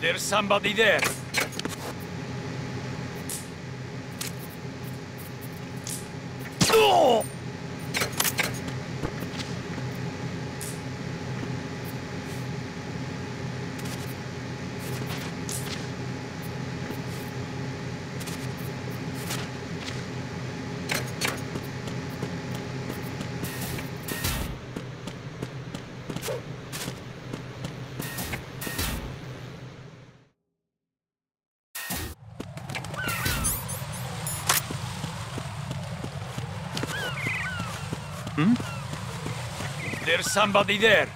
There's somebody there. Oh! There's somebody there.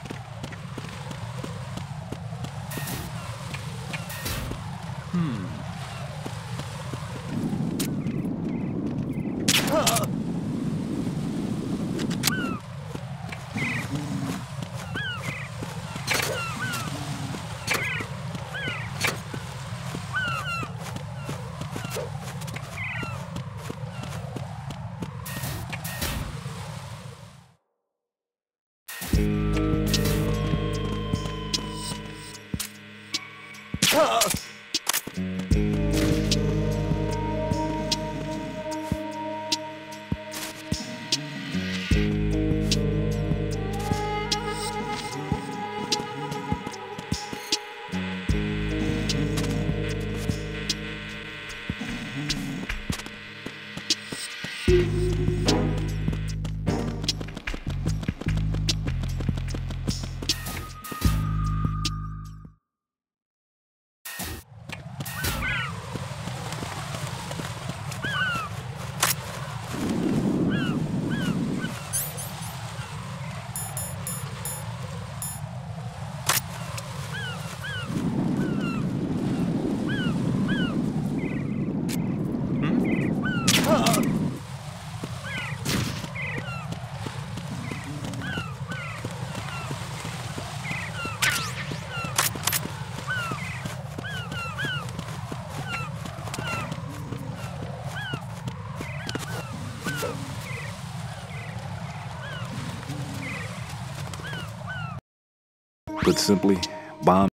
Put simply, bomb.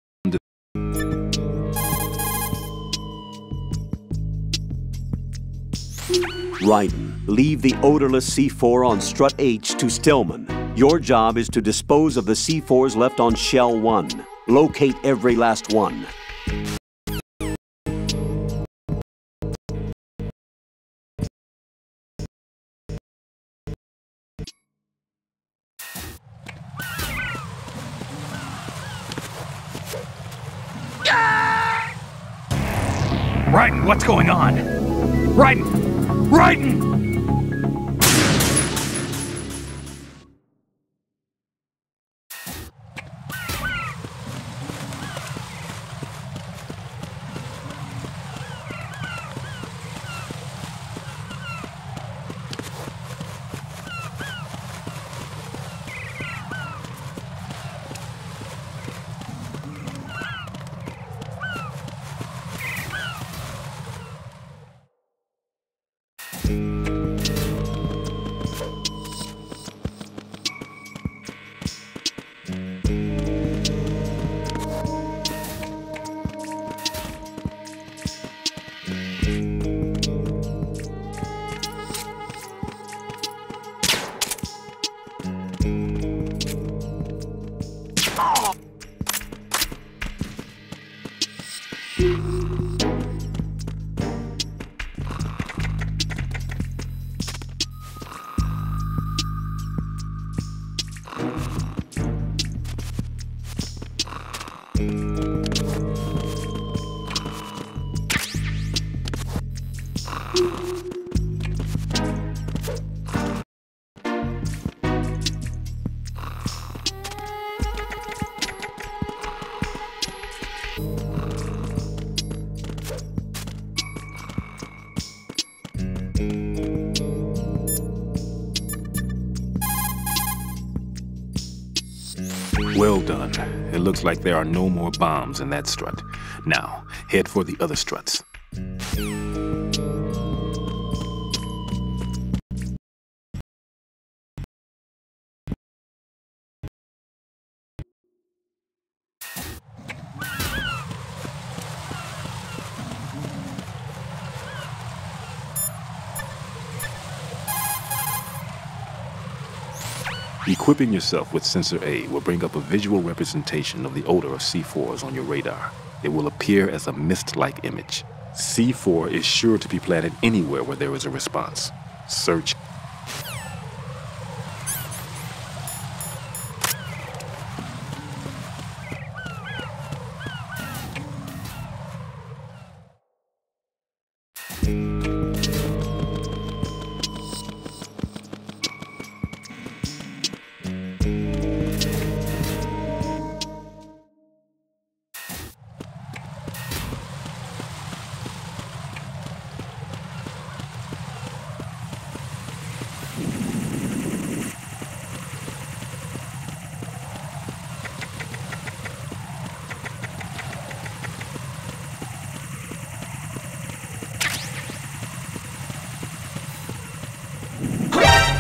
Raiden, leave the odorless C4 on Strut H to Stillman. Your job is to dispose of the C4s left on Shell 1. Locate every last one. Raiden, what's going on? Raiden! Raiden! Well done. It looks like there are no more bombs in that strut. Now, head for the other struts. Equipping yourself with Sensor A will bring up a visual representation of the odor of C4s on your radar. It will appear as a mist-like image. C4 is sure to be planted anywhere where there is a response. Search.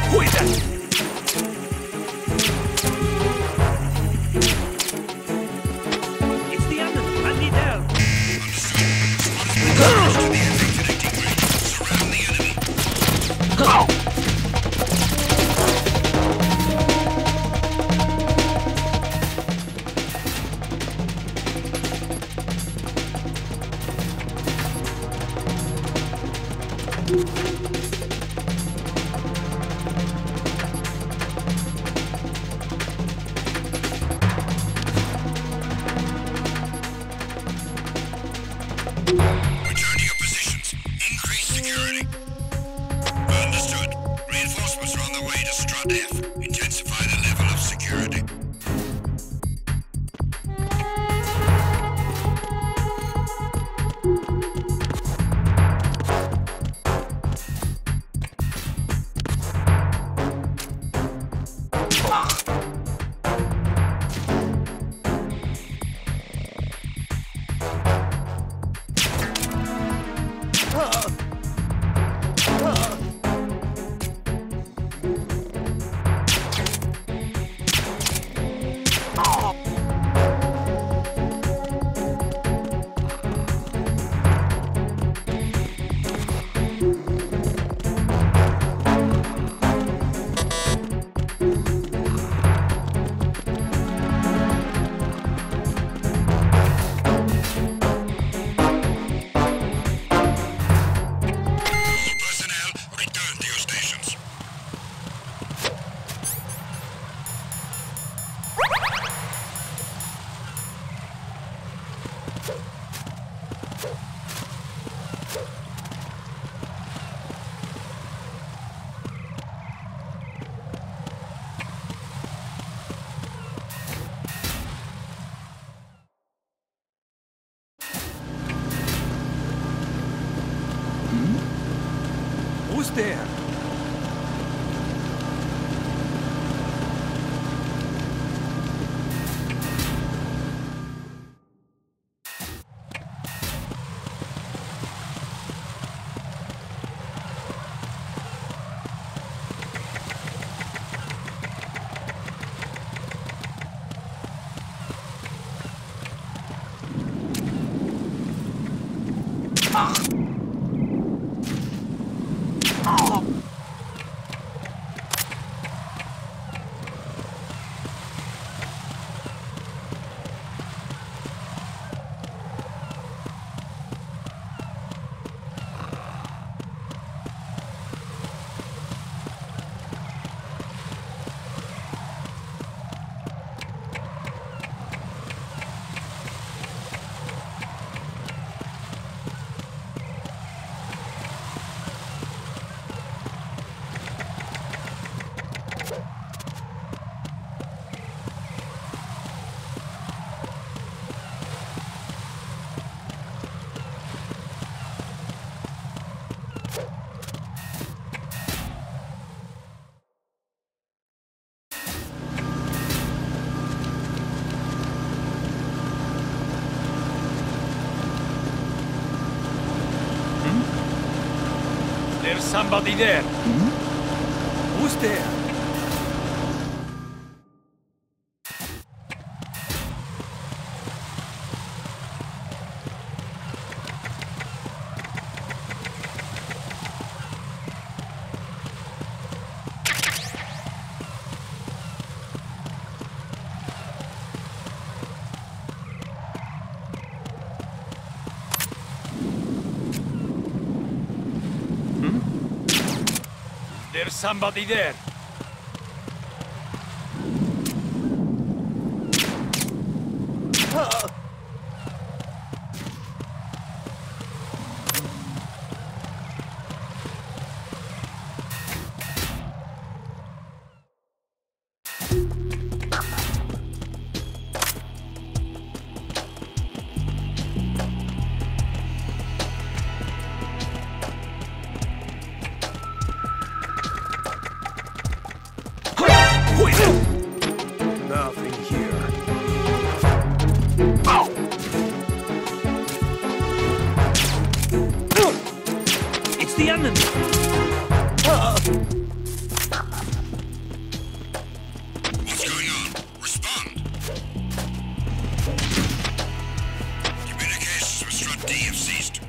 Who is that? It's the others. I need help. Surround the enemy. Return to your positions. Increase security. Understood. Reinforcements are on the way to Strut F. Intensify the level of security. Who's there? There's somebody there. Who's there? There's somebody there. Nothing here. It's the enemy. What's going on? Respond. Communications with Strut D have ceased.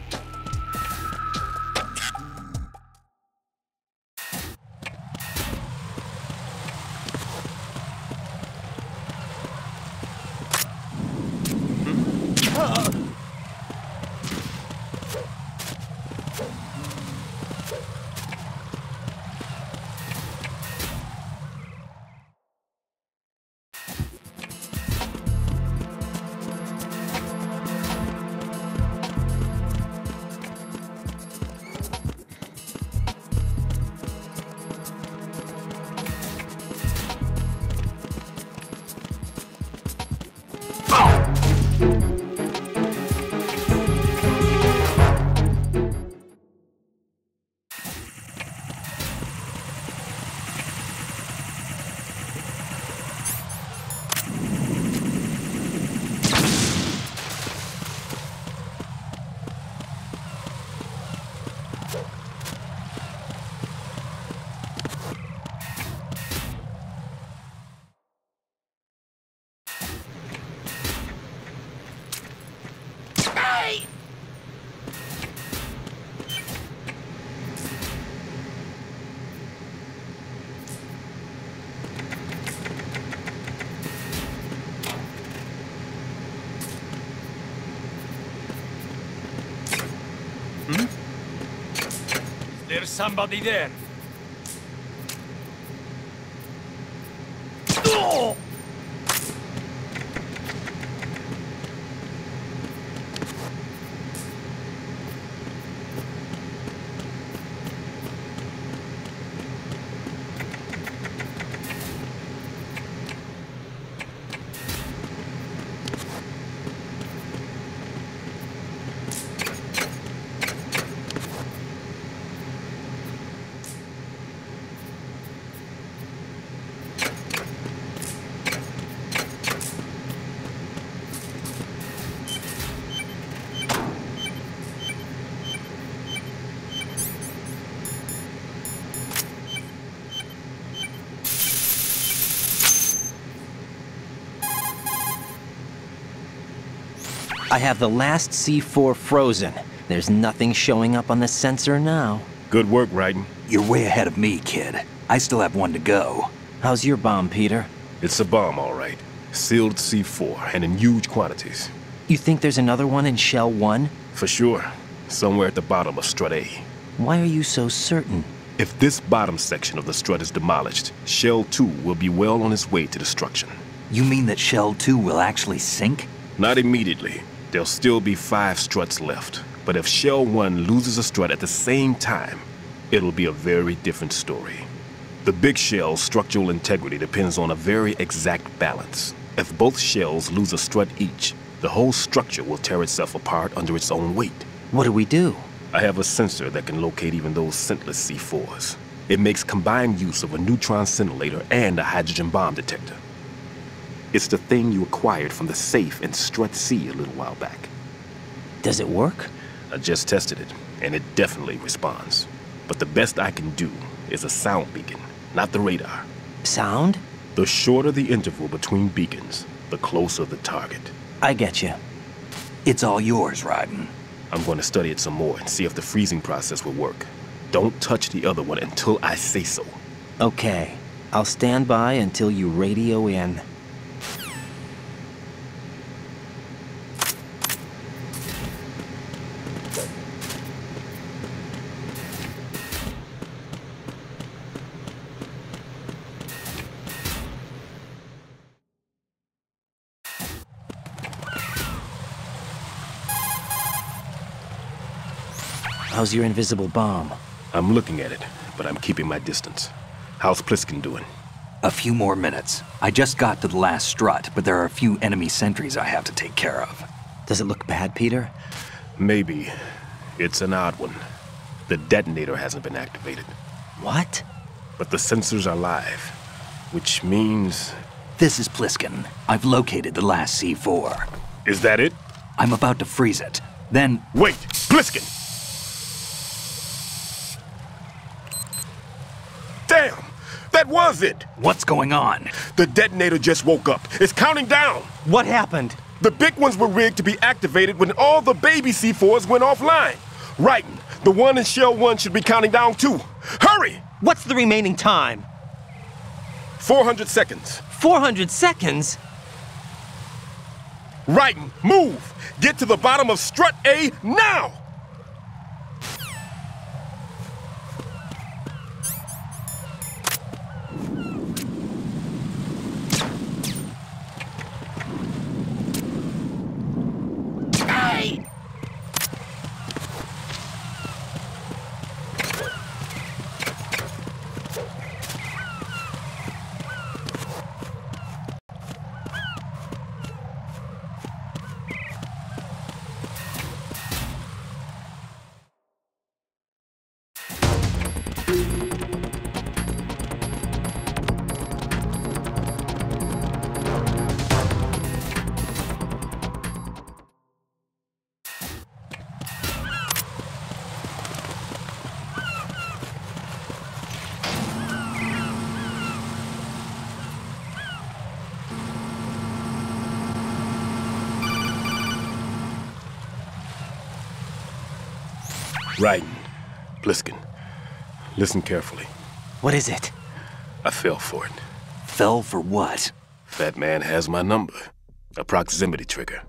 There's somebody there. I have the last C4 frozen. There's nothing showing up on the sensor now. Good work, Raiden. You're way ahead of me, kid. I still have one to go. How's your bomb, Peter? It's a bomb, all right. Sealed C4, and in huge quantities. You think there's another one in Shell 1? For sure. Somewhere at the bottom of Strut A. Why are you so certain? If this bottom section of the strut is demolished, Shell 2 will be well on its way to destruction. You mean that Shell 2 will actually sink? Not immediately. There'll still be 5 struts left. But if Shell 1 loses a strut at the same time, it'll be a very different story. The big shell's structural integrity depends on a very exact balance. If both shells lose a strut each, the whole structure will tear itself apart under its own weight. What do we do? I have a sensor that can locate even those scentless C4s. It makes combined use of a neutron scintillator and a hydrogen bomb detector. It's the thing you acquired from the safe in Strut C a little while back. Does it work? I just tested it, and it definitely responds. But the best I can do is a sound beacon, not the radar. Sound? The shorter the interval between beacons, the closer the target. I get you. It's all yours, Raiden. I'm going to study it some more and see if the freezing process will work. Don't touch the other one until I say so. Okay. I'll stand by until you radio in. How's your invisible bomb? I'm looking at it, but I'm keeping my distance. How's Pliskin doing? A few more minutes. I just got to the last strut, but there are a few enemy sentries I have to take care of. Does it look bad, Peter? Maybe. It's an odd one. The detonator hasn't been activated. What? But the sensors are live, which means... This is Pliskin. I've located the last C4. Is that it? I'm about to freeze it. Then... Wait! Pliskin! Damn! That was it! What's going on? The detonator just woke up. It's counting down! What happened? The big ones were rigged to be activated when all the baby C4s went offline. Raiden, the one in Shell 1 should be counting down too. Hurry! What's the remaining time? 400 seconds. 400 seconds? Raiden, move! Get to the bottom of Strut A now! Raiden, Pliskin, listen carefully. What is it? I fell for it. Fell for what? Fat man has my number. A proximity trigger.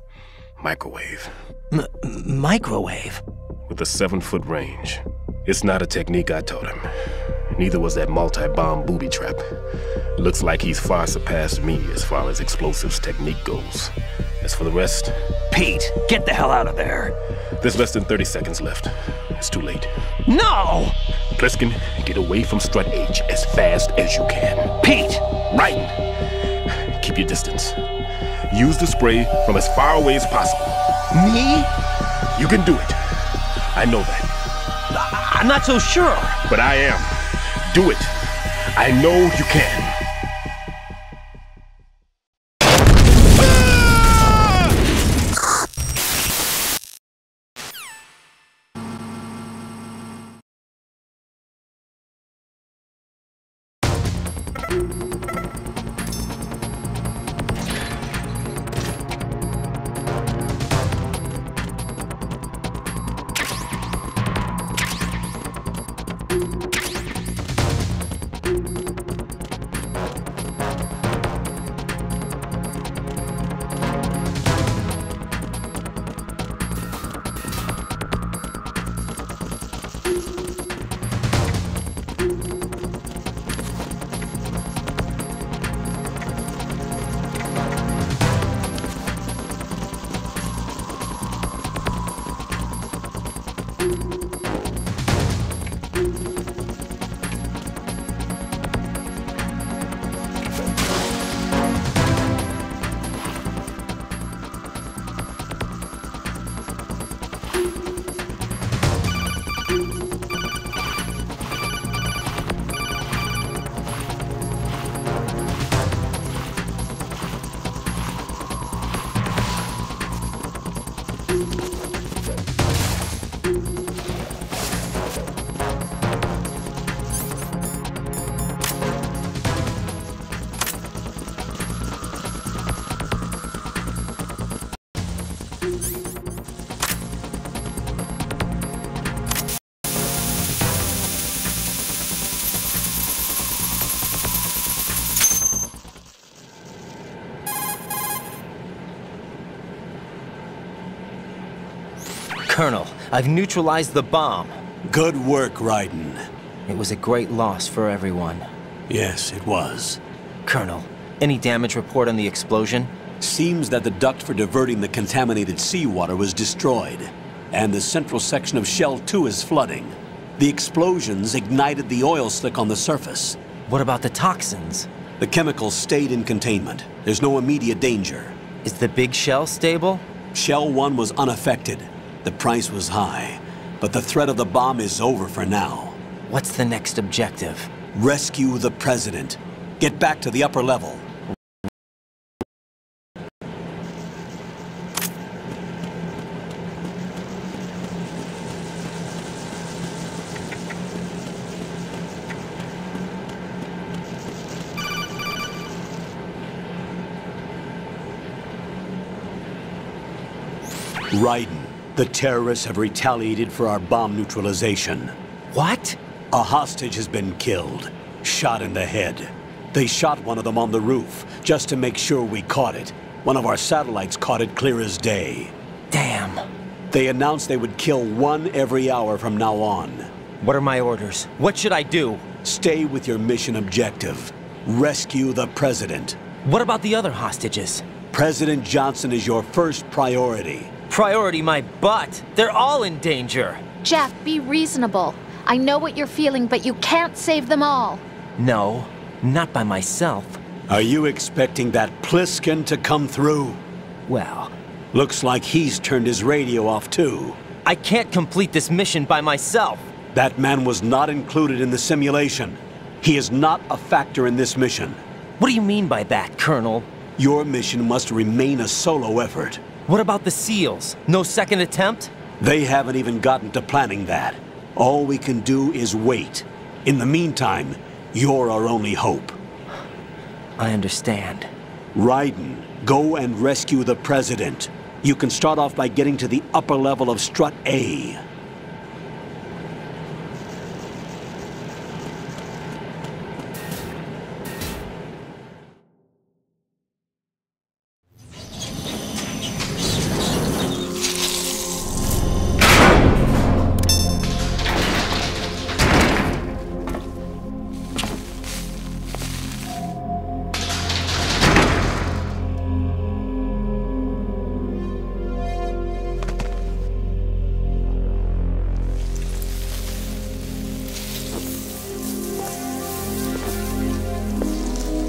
Microwave. Microwave? With a 7-foot range. It's not a technique I taught him. Neither was that multi-bomb booby trap. Looks like he's far surpassed me as far as explosives technique goes. As for the rest... Pete, get the hell out of there. There's less than 30 seconds left. It's too late. No! Pliskin, get away from Strut H as fast as you can. Pete! Raiden, keep your distance. Use the spray from as far away as possible. Me? You can do it. I know that. I'm not so sure. But I am. Do it. I know you can. Colonel, I've neutralized the bomb. Good work, Raiden. It was a great loss for everyone. Yes, it was. Colonel, any damage report on the explosion? Seems that the duct for diverting the contaminated seawater was destroyed, and the central section of Shell 2 is flooding. The explosions ignited the oil slick on the surface. What about the toxins? The chemicals stayed in containment. There's no immediate danger. Is the big shell stable? Shell 1 was unaffected. The price was high, but the threat of the bomb is over for now. What's the next objective? Rescue the President. Get back to the upper level. Raiden, the terrorists have retaliated for our bomb neutralization. What? A hostage has been killed, shot in the head. They shot one of them on the roof, just to make sure we caught it. One of our satellites caught it clear as day. Damn. They announced they would kill one every hour from now on. What are my orders? What should I do? Stay with your mission objective. Rescue the President. What about the other hostages? President Johnson is your first priority. Priority my butt. They're all in danger. Jeff, be reasonable. I know what you're feeling, but you can't save them all. No, not by myself. Are you expecting that Pliskin to come through? Well, Looks like he's turned his radio off too. I can't complete this mission by myself. That man was not included in the simulation. He is not a factor in this mission. What do you mean by that, Colonel? Your mission must remain a solo effort. What about the SEALs? No second attempt? They haven't even gotten to planning that. All we can do is wait. In the meantime, you're our only hope. I understand. Raiden, go and rescue the President. You can start off by getting to the upper level of Strut A.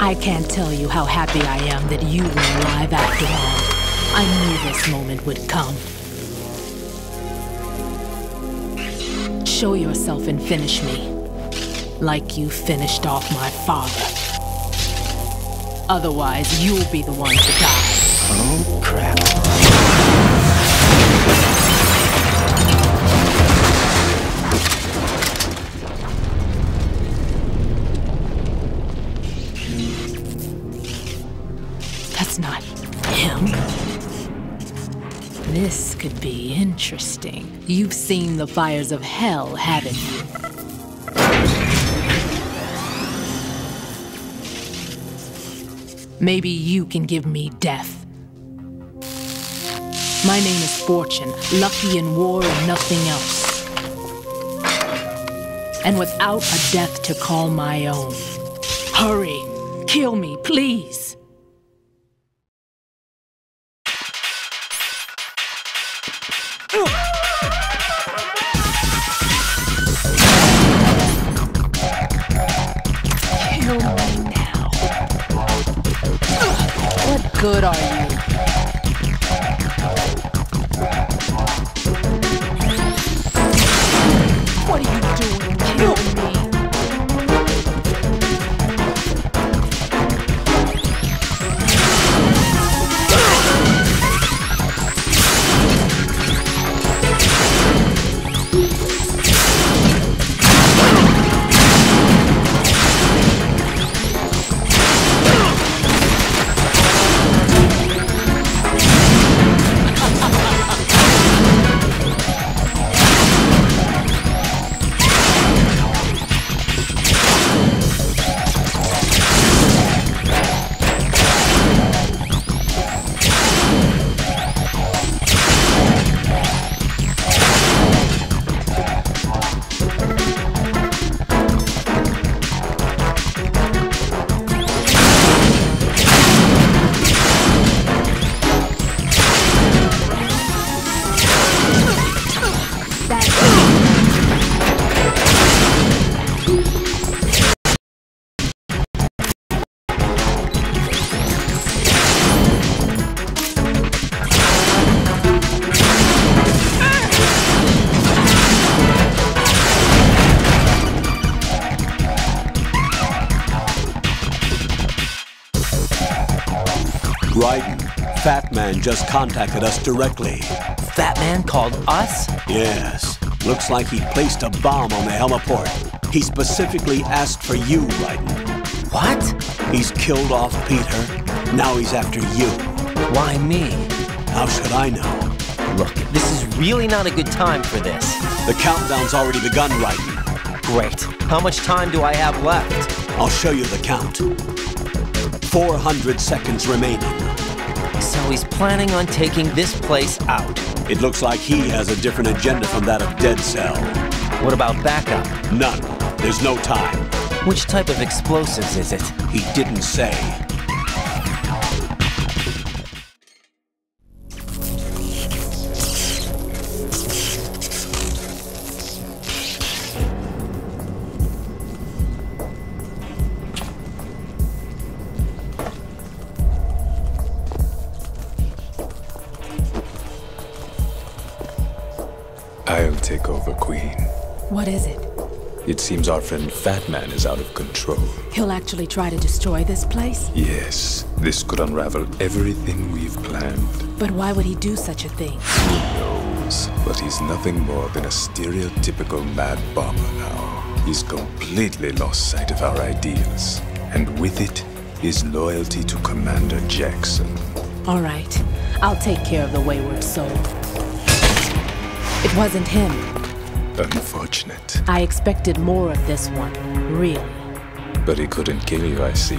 I can't tell you how happy I am that you were alive after all. I knew this moment would come. Show yourself and finish me, like you finished off my father. Otherwise, you'll be the one to die. Oh, crap. That's not him. This could be interesting. You've seen the fires of hell, haven't you? Maybe you can give me death. My name is Fortune, lucky in war and nothing else. And without a death to call my own. Hurry, kill me, please. good are you? What are you doing? Kill me! Raiden, Fat Man just contacted us directly. Fat Man called us? Yes. Looks like he placed a bomb on the heliport. He specifically asked for you, Raiden. What? He's killed off Peter. Now he's after you. Why me? How should I know? Look, this is really not a good time for this. The countdown's already begun, Raiden. Great. How much time do I have left? I'll show you the count. 400 seconds remaining. So he's planning on taking this place out. It looks like he has a different agenda from that of Dead Cell. What about backup? None. There's no time. Which type of explosives is it? He didn't say. I'll take over, Queen. What is it? It seems our friend Fat Man is out of control. He'll actually try to destroy this place? Yes, this could unravel everything we've planned. But why would he do such a thing? Who knows? But he's nothing more than a stereotypical mad bomber now. He's completely lost sight of our ideals. And with it, his loyalty to Commander Jackson. All right. I'll take care of the wayward soul. It wasn't him. Unfortunate. I expected more of this one, really. But he couldn't kill you, I see.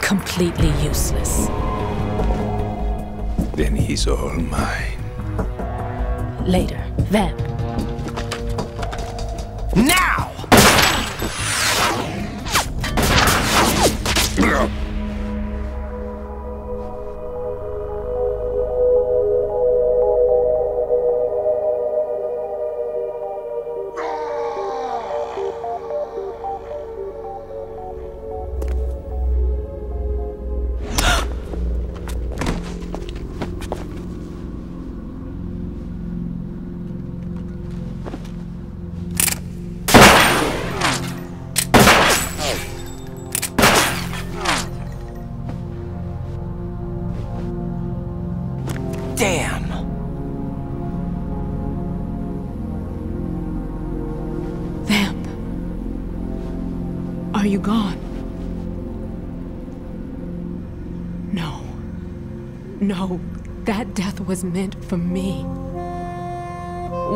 Completely useless. Then he's all mine. Later. Then. Now! Damn! Vamp. Are you gone? No. No, that death was meant for me.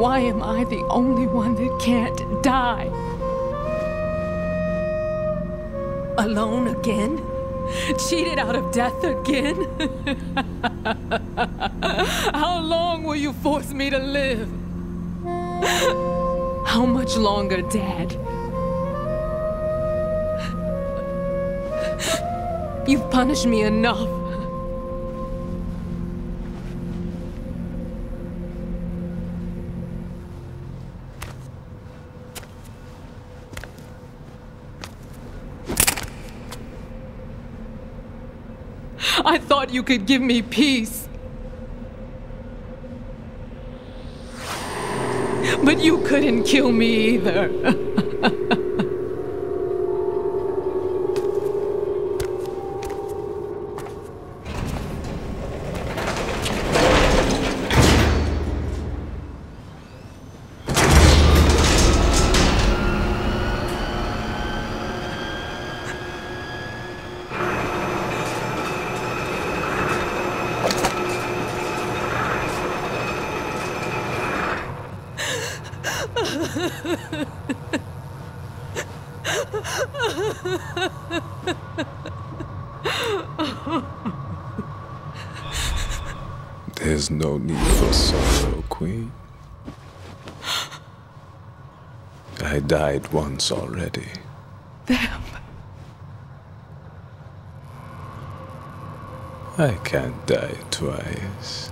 Why am I the only one that can't die? Alone again? Cheated out of death again? How long will you force me to live? How much longer, Dad? You've punished me enough. I thought you could give me peace. But you couldn't kill me either. There's no need for sorrow, Queen. I died once already. Them. I can't die twice.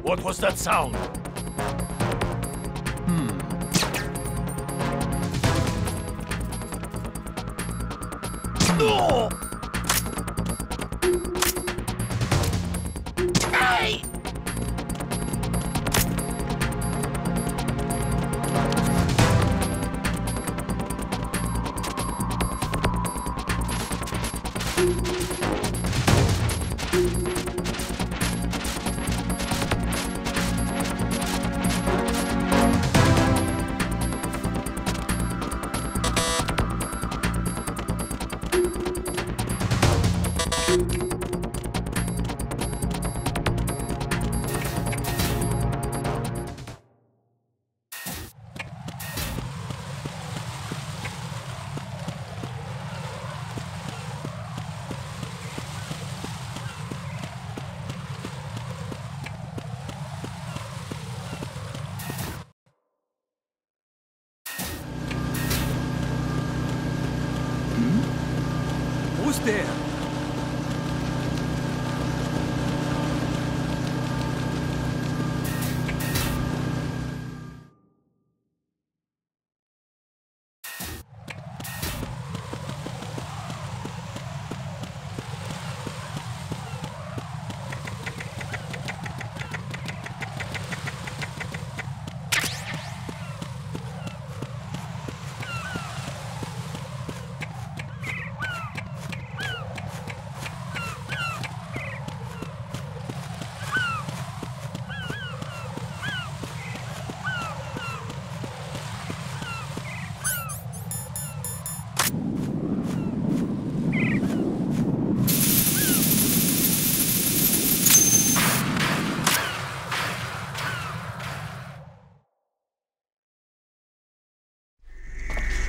What was that sound? No! Hey! Who's there?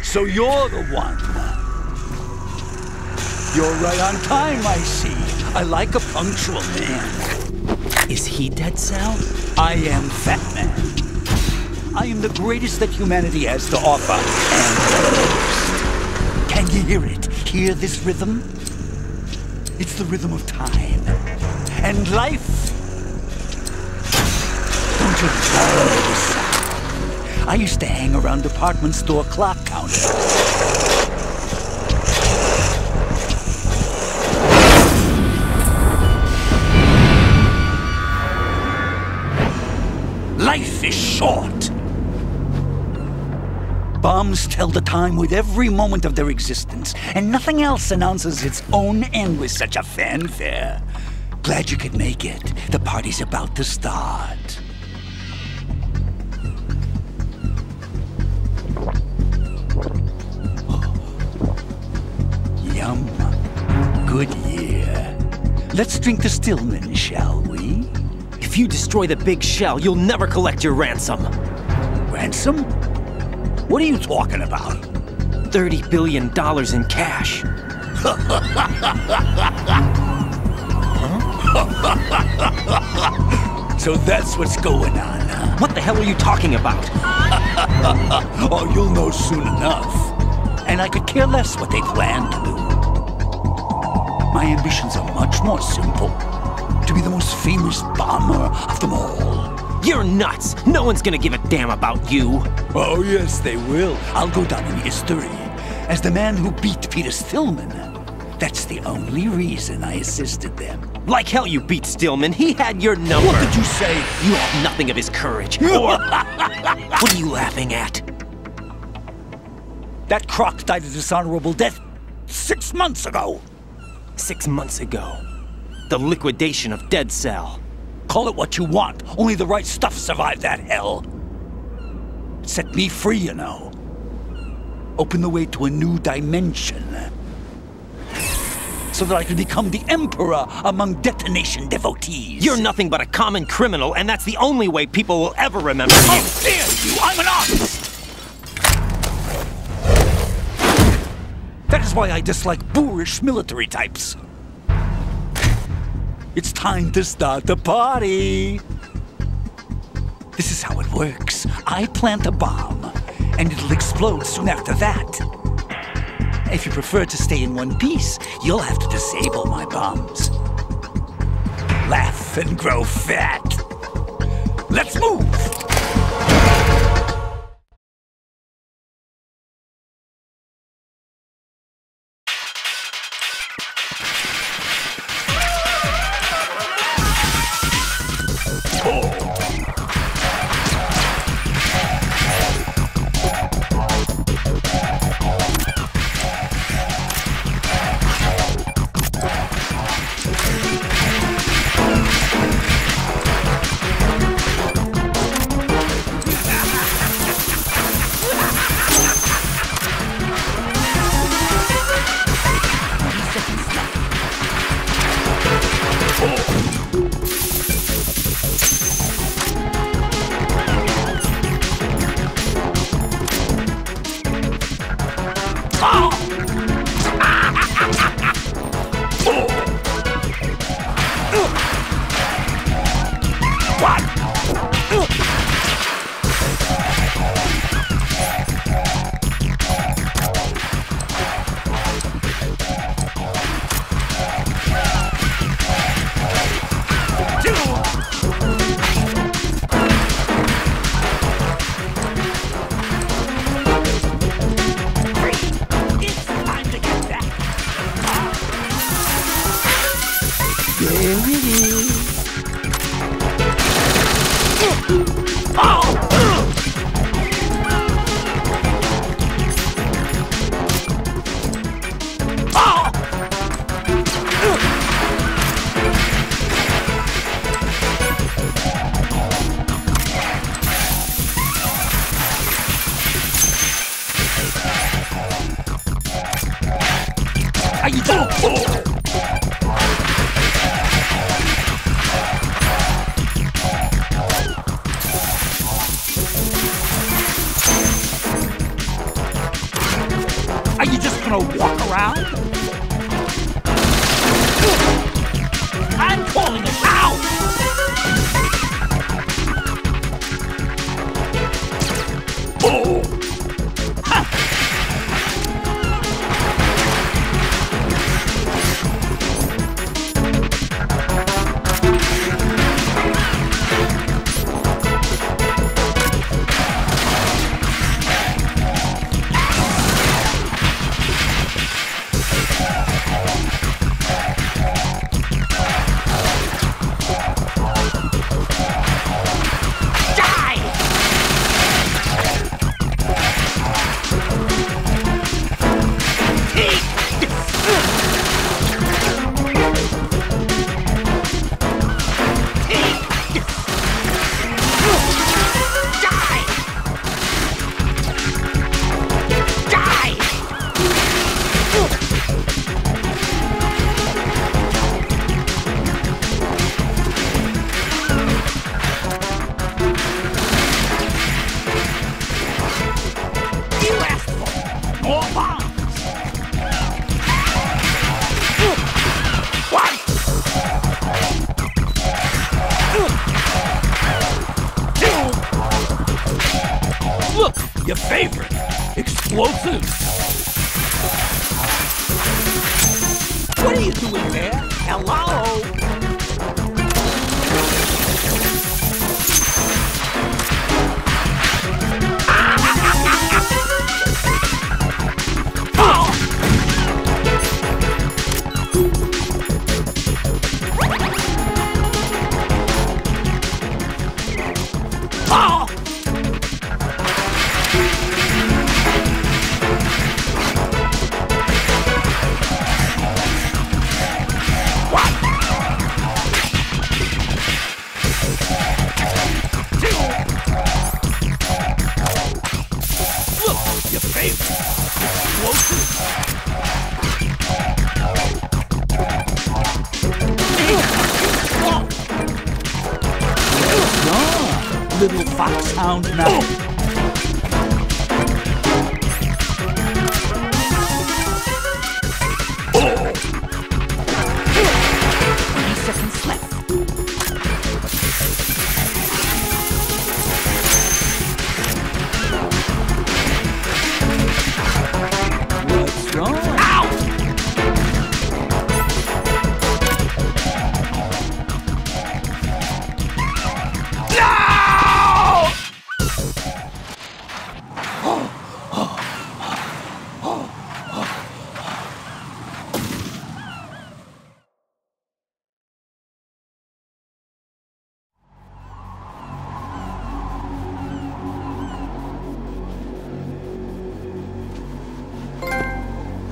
So you're the one. You're right on time, I see. I like a punctual man. Is he Dead Cell? I am Fat Man. I am the greatest that humanity has to offer, and the most. Can you hear it? Hear this rhythm? It's the rhythm of time and life. Don't you love this sound? I used to hang around department store clock counters. Life is short. Bombs tell the time with every moment of their existence, and nothing else announces its own end with such a fanfare. Glad you could make it. The party's about to start. Oh. Yum. Good year. Let's drink the Stillman, shall we? If you destroy the big shell, you'll never collect your ransom. Ransom? What are you talking about? $30 billion in cash. So that's what's going on, huh? What the hell are you talking about? Oh, you'll know soon enough. And I could care less what they plan to do. My ambitions are much more simple. To be the most famous bomber of them all. You're nuts! No one's gonna give a damn about you! Oh, yes, they will. I'll go down in history as the man who beat Peter Stillman. That's the only reason I assisted them. Like hell you beat Stillman. He had your number. What did you say? You have nothing of his courage. Or... What are you laughing at? That croc died a dishonorable death 6 months ago. 6 months ago. The liquidation of Dead Cell. Call it what you want. Only the right stuff survived that hell. It set me free, you know. Opened the way to a new dimension. So that I could become the emperor among detonation devotees. You're nothing but a common criminal, and that's the only way people will ever remember you. How dare you! I'm an artist! That is why I dislike boorish military types. It's time to start the party. This is how it works. I plant a bomb, and it'll explode soon after that. If you prefer to stay in one piece, you'll have to disable my bombs. Laugh and grow fat. Let's move! Are you just gonna walk around? I'm calling it out! More bombs! What? Look, your favorite. Explosives. What are you doing there? Hello? Little foxhound now. 20 seconds left. What's wrong? Ow!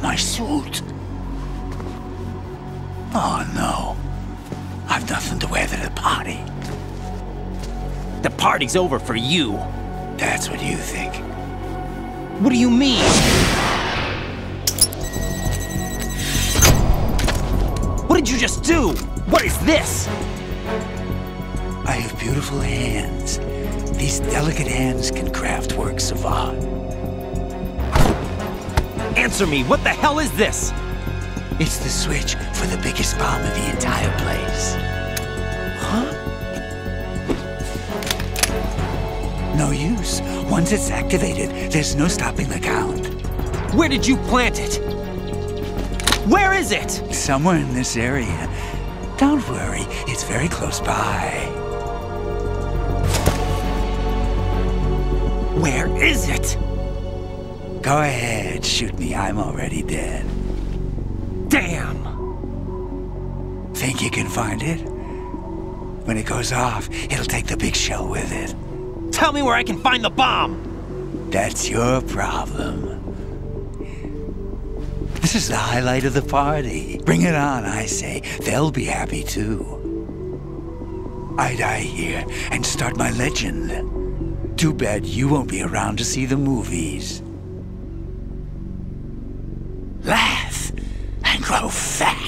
My suit. Oh no. I've nothing to wear to the party. The party's over for you. That's what you think. What do you mean? What did you just do? What is this? I have beautiful hands. These delicate hands can craft works of art. Answer me, what the hell is this? It's the switch for the biggest bomb in the entire place. Huh? No use. Once it's activated, there's no stopping the count. Where did you plant it? Where is it? Somewhere in this area. Don't worry, it's very close by. Where is it? Go ahead, shoot me. I'm already dead. Damn! Think you can find it? When it goes off, it'll take the big shell with it. Tell me where I can find the bomb! That's your problem. This is the highlight of the party. Bring it on, I say. They'll be happy too. I die here and start my legend. Too bad you won't be around to see the movies. Laugh and grow fat.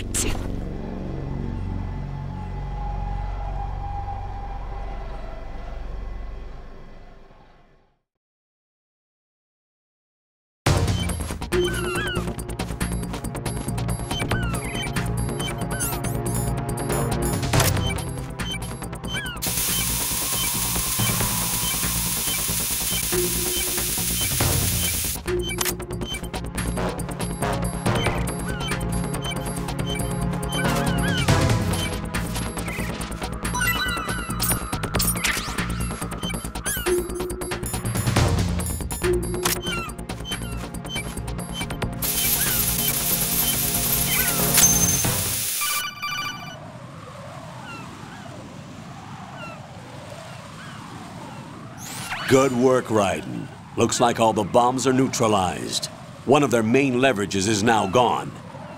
Good work, Raiden. Looks like all the bombs are neutralized. One of their main leverages is now gone.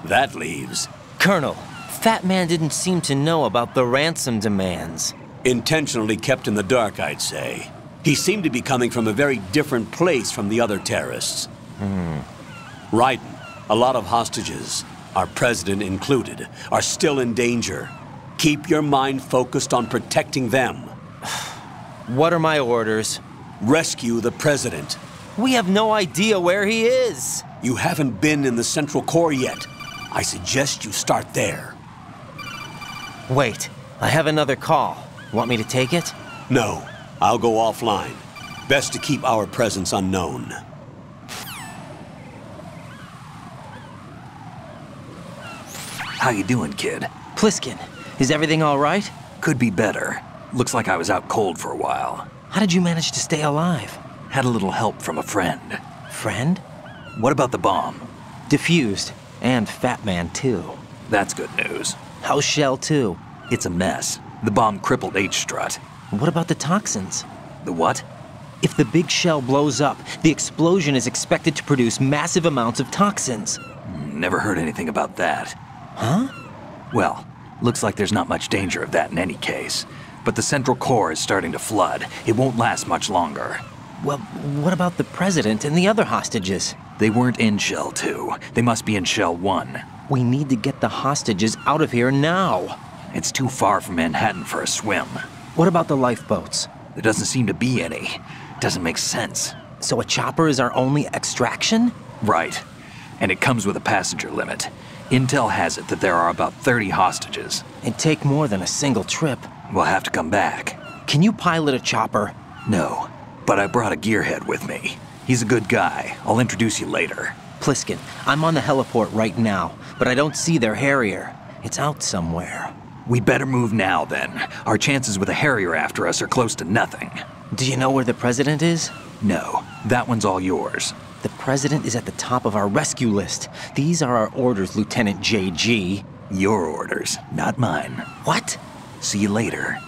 That leaves... Colonel, Fat Man didn't seem to know about the ransom demands. Intentionally kept in the dark, I'd say. He seemed to be coming from a very different place from the other terrorists. Raiden, a lot of hostages, our president included, are still in danger. Keep your mind focused on protecting them. What are my orders? Rescue the president. We have no idea where he is. You haven't been in the Central Core yet. I suggest you start there. Wait, I have another call. Want me to take it? No, I'll go offline. Best to keep our presence unknown. How you doing, kid? Pliskin, is everything all right? Could be better. Looks like I was out cold for a while. How did you manage to stay alive? Had a little help from a friend. Friend? What about the bomb? Diffused. And Fat Man, too. That's good news. How's Shell, too? It's a mess. The bomb crippled H-Strut. What about the toxins? The what? If the big shell blows up, the explosion is expected to produce massive amounts of toxins. Never heard anything about that. Huh? Well, looks like there's not much danger of that in any case. But the Central Core is starting to flood. It won't last much longer. Well, what about the President and the other hostages? They weren't in Shell 2. They must be in Shell 1. We need to get the hostages out of here now. It's too far from Manhattan for a swim. What about the lifeboats? There doesn't seem to be any. Doesn't make sense. So a chopper is our only extraction? Right. And it comes with a passenger limit. Intel has it that there are about 30 hostages. It'd take more than a single trip. We'll have to come back. Can you pilot a chopper? No, but I brought a gearhead with me. He's a good guy. I'll introduce you later. Pliskin, I'm on the heliport right now, but I don't see their Harrier. It's out somewhere. We better move now, then. Our chances with a Harrier after us are close to nothing. Do you know where the President is? No, that one's all yours. The President is at the top of our rescue list. These are our orders, Lieutenant JG. Your orders, not mine. What? See you later.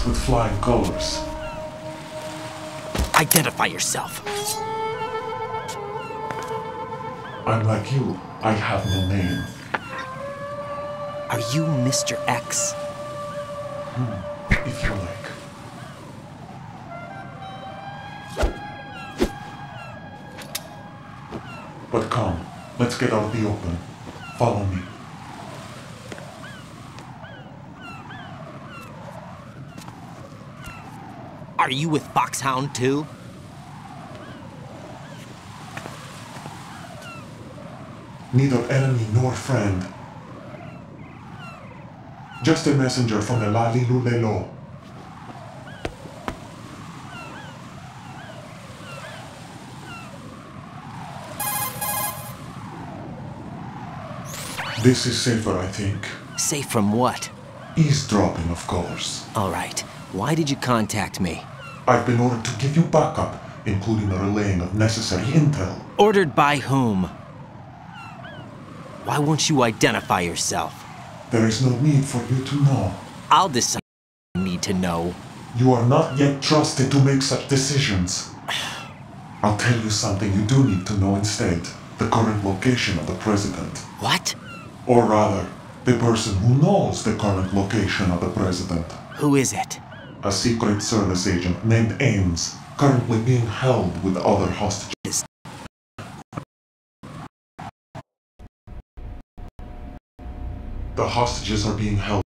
With flying colors. Identify yourself. I'm like you. I have no name. Are you Mr. X? If you like. But come, let's get out of the open. Follow me. Are you with Foxhound too? Neither enemy nor friend. Just a messenger from the Lali Lulelo. This is safer, I think. Safe from what? Eavesdropping, of course. All right. Why did you contact me? I've been ordered to give you backup, including the relaying of necessary intel. Ordered by whom? Why won't you identify yourself? There is no need for you to know. I'll decide what I need to know. You are not yet trusted to make such decisions. I'll tell you something you do need to know instead. The current location of the President. What? Or rather, the person who knows the current location of the President. Who is it? A Secret Service agent named Ames, currently being held with other hostages. The hostages are being held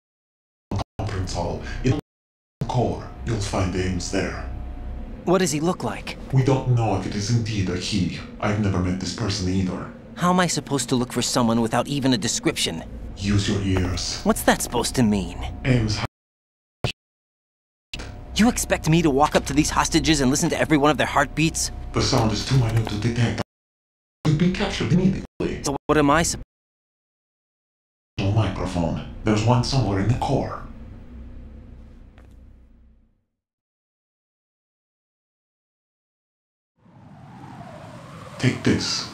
in the conference hall. In the core, you'll find Ames there. What does he look like? We don't know if it is indeed a he. I've never met this person either. How am I supposed to look for someone without even a description? Use your ears. What's that supposed to mean? Ames. You expect me to walk up to these hostages and listen to every one of their heartbeats? The sound is too minute to detect. You'd be captured immediately. So what am I supposed to? No microphone. There's one somewhere in the core. Take this.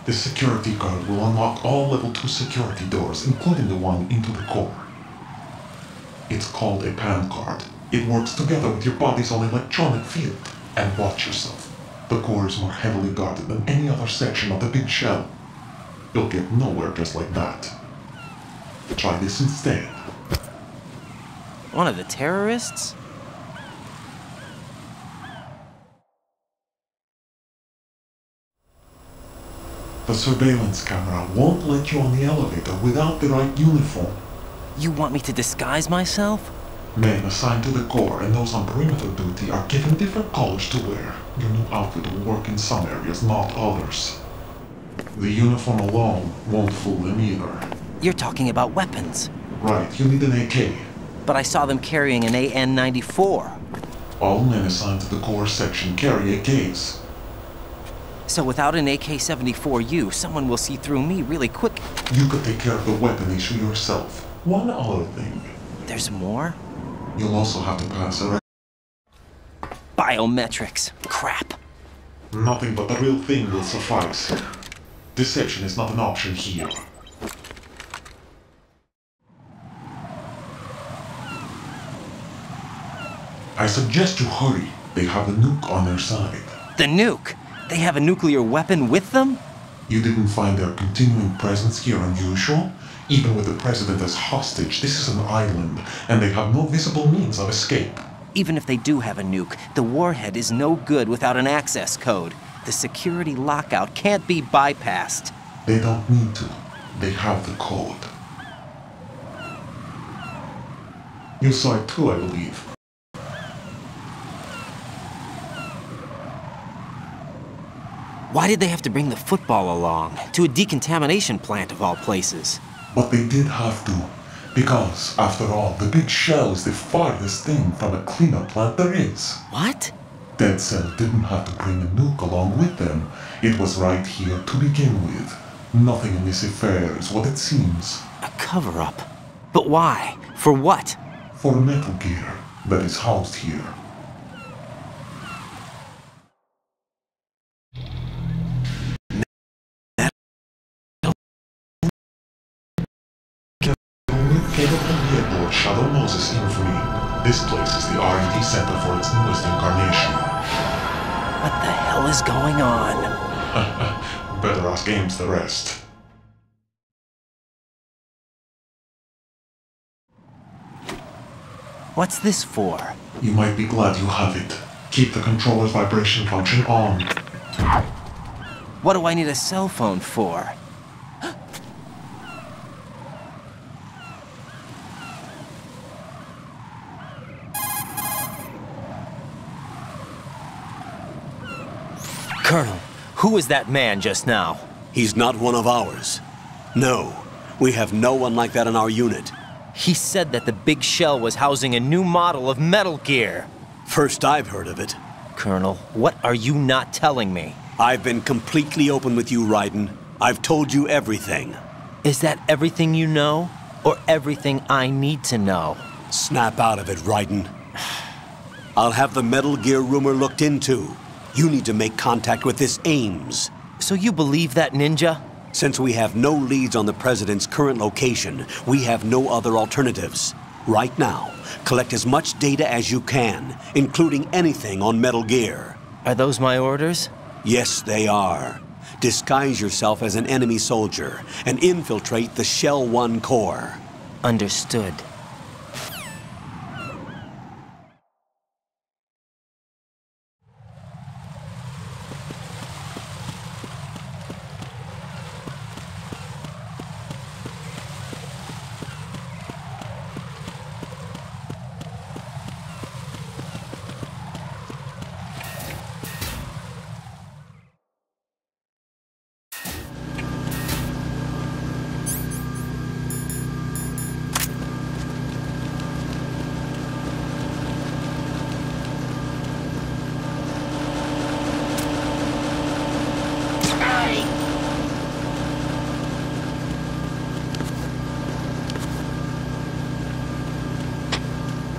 This security card will unlock all level 2 security doors, including the one into the core. It's called a PAN card. It works together with your body's own electronic field. And watch yourself. The core is more heavily guarded than any other section of the big shell. You'll get nowhere just like that. Try this instead. One of the terrorists? The surveillance camera won't let you on the elevator without the right uniform. You want me to disguise myself? Men assigned to the core and those on perimeter duty are given different colors to wear. Your new outfit will work in some areas, not others. The uniform alone won't fool them either. You're talking about weapons. Right, you need an AK. But I saw them carrying an AN-94. All men assigned to the core section carry AKs. So without an AK-74U, someone will see through me really quick. You could take care of the weapon issue yourself. One other thing. There's more? You'll also have to pass a... Biometrics. Crap. Nothing but the real thing will suffice. Deception is not an option here. I suggest you hurry. They have the nuke on their side. The nuke? They have a nuclear weapon with them? You didn't find their continuing presence here unusual? Even with the president as hostage, this is an island, and they have no visible means of escape. Even if they do have a nuke, the warhead is no good without an access code. The security lockout can't be bypassed. They don't need to. They have the code. You saw it too, I believe. Why did they have to bring the football along? To a decontamination plant of all places. But they did have to. Because, after all, the big shell is the farthest thing from a cleanup plant there is. What? Dead Cell didn't have to bring a nuke along with them. It was right here to begin with. Nothing in this affair is what it seems. A cover-up? But why? For what? For Metal Gear that is housed here. Came up from the airport Shadow Moses Infamy. This place is the R&D center for its newest incarnation. What the hell is going on? Better ask Ames the rest. What's this for? You might be glad you have it. Keep the controller's vibration function on. What do I need a cell phone for? Colonel, who is that man just now? He's not one of ours. No, we have no one like that in our unit. He said that the big shell was housing a new model of Metal Gear. First I've heard of it. Colonel, what are you not telling me? I've been completely open with you, Raiden. I've told you everything. Is that everything you know? Or everything I need to know? Snap out of it, Raiden. I'll have the Metal Gear rumor looked into. You need to make contact with this Ames. So you believe that ninja? Since we have no leads on the President's current location, we have no other alternatives. Right now, collect as much data as you can, including anything on Metal Gear. Are those my orders? Yes, they are. Disguise yourself as an enemy soldier and infiltrate the Shell 1 core. Understood.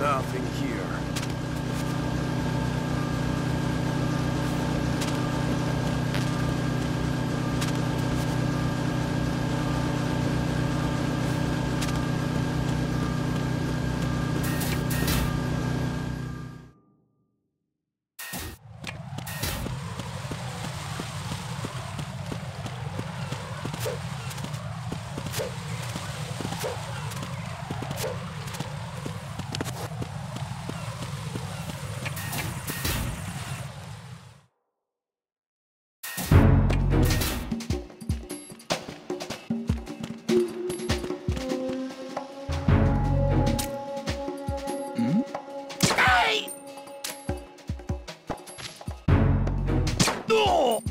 Nothing here. Hey! No!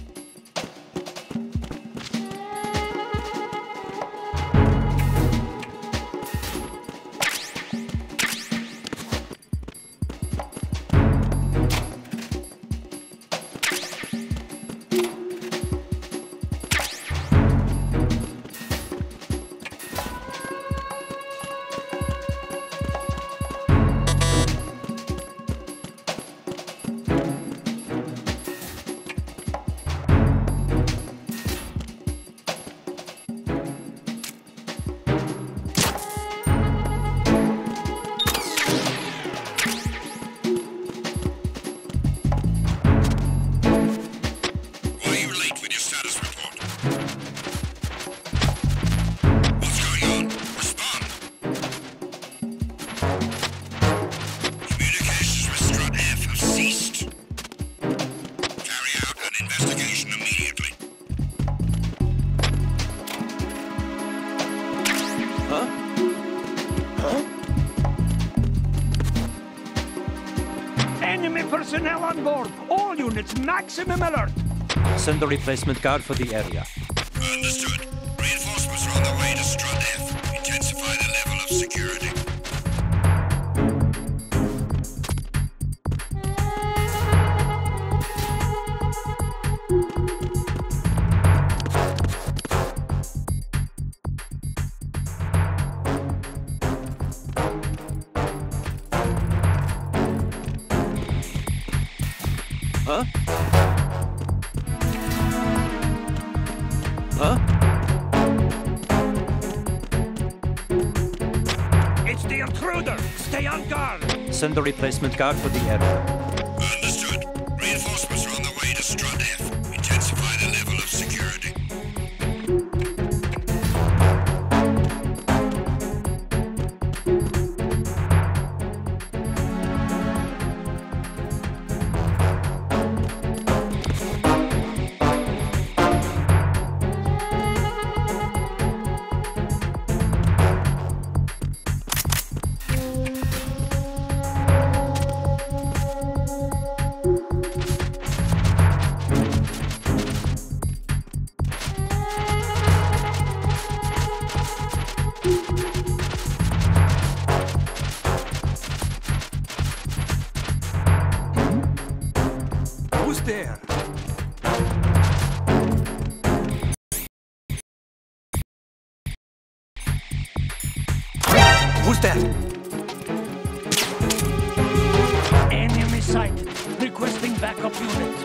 Enemy personnel on board! All units, maximum alert! Send a replacement guard for the area. Understood. Reinforcements are on the way to Strut F. Intensify the level of security. Huh? Huh? It's the intruder! Stay on guard! Send a replacement guard for the area. Understood. Reinforcements are on the way to Strut F. Intensify the level of security. Who's there? Who's that? Enemy sight. Requesting backup unit.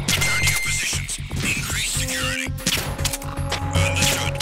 Return to your positions. Increase security. Understood.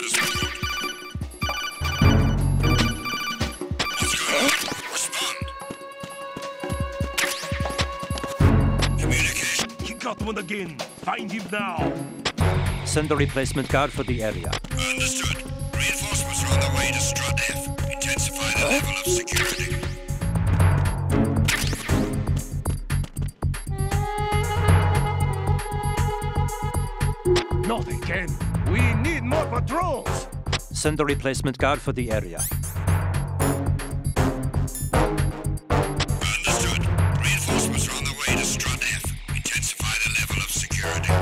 status report. What's going on? Respond. Communication. He got one again. Find him now. Send a replacement guard for the area. Understood. Reinforcements are on the way to Strut F. Intensify the level of security. Not again. We need more patrols. Send a replacement guard for the area. Understood. Reinforcements are on the way to Strut F. Intensify the level of security.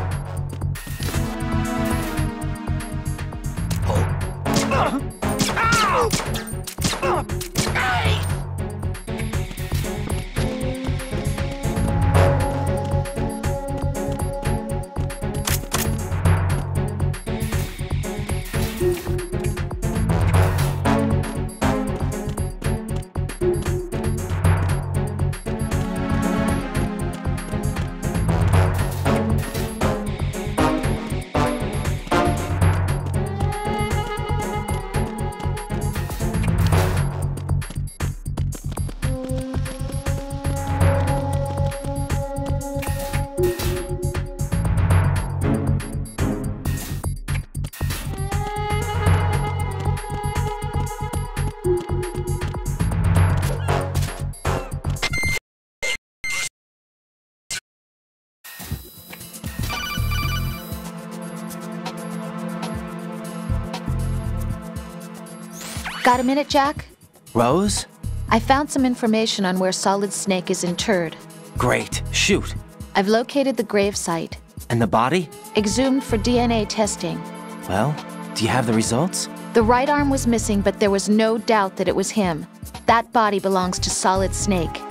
Got a minute, Jack? Rose? I found some information on where Solid Snake is interred. Great. Shoot. I've located the grave site. And the body? Exhumed for DNA testing. Well, do you have the results? The right arm was missing, but there was no doubt that it was him. That body belongs to Solid Snake.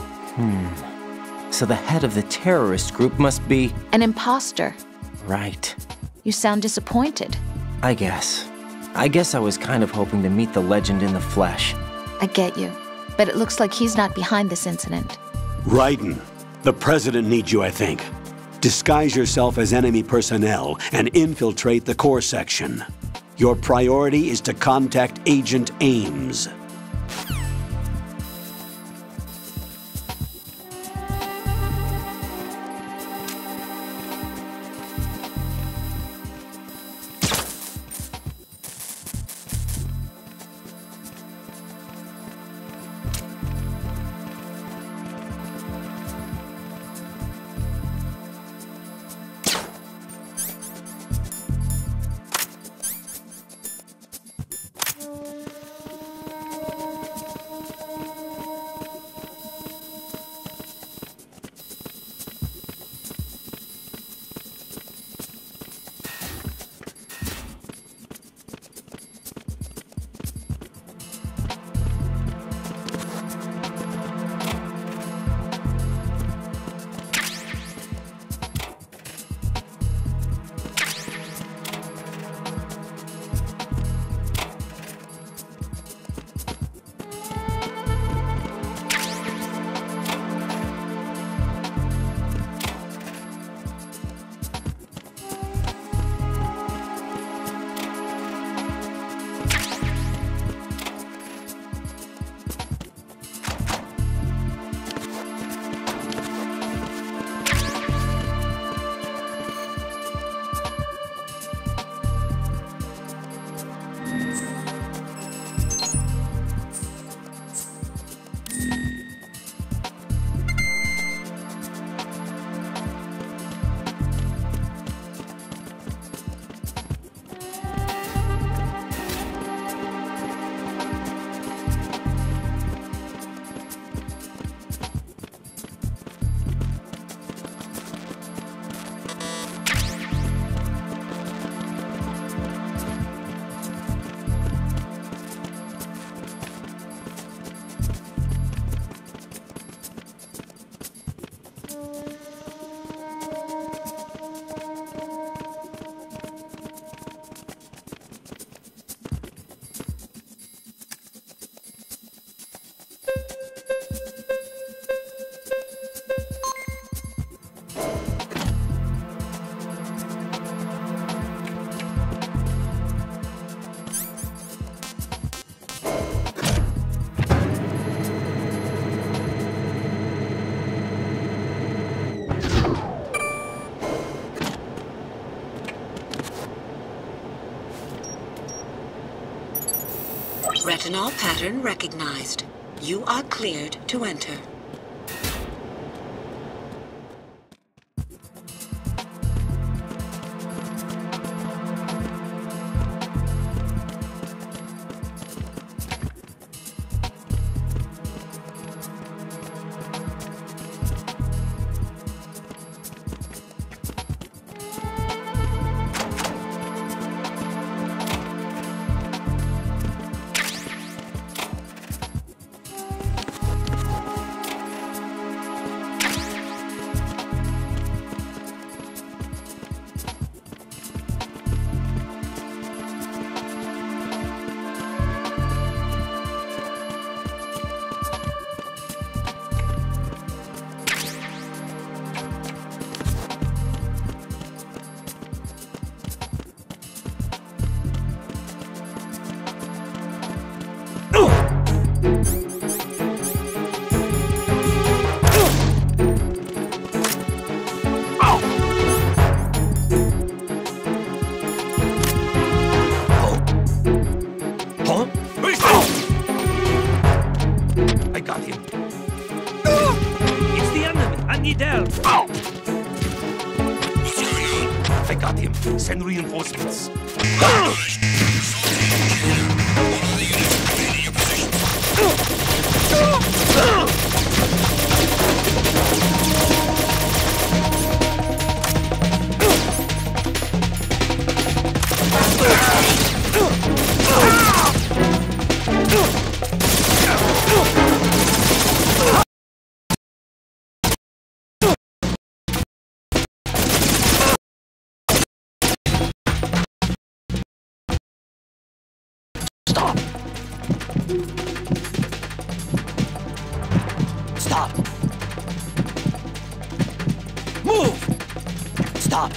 So the head of the terrorist group must be... An imposter. Right. You sound disappointed. I guess I was kind of hoping to meet the legend in the flesh. I get you. But it looks like he's not behind this incident. Raiden, the president needs you, I think. Disguise yourself as enemy personnel and infiltrate the core section. Your priority is to contact Agent Ames. Retinol pattern recognized. You are cleared to enter. Send reinforcements. Stop! Stop! Move! Stop!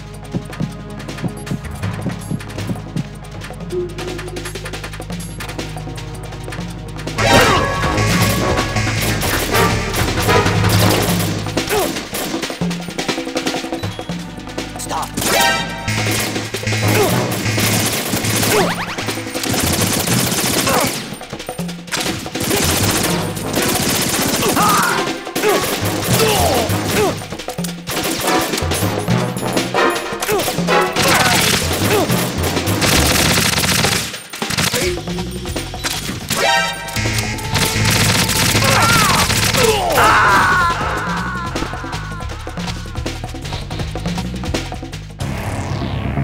Stop!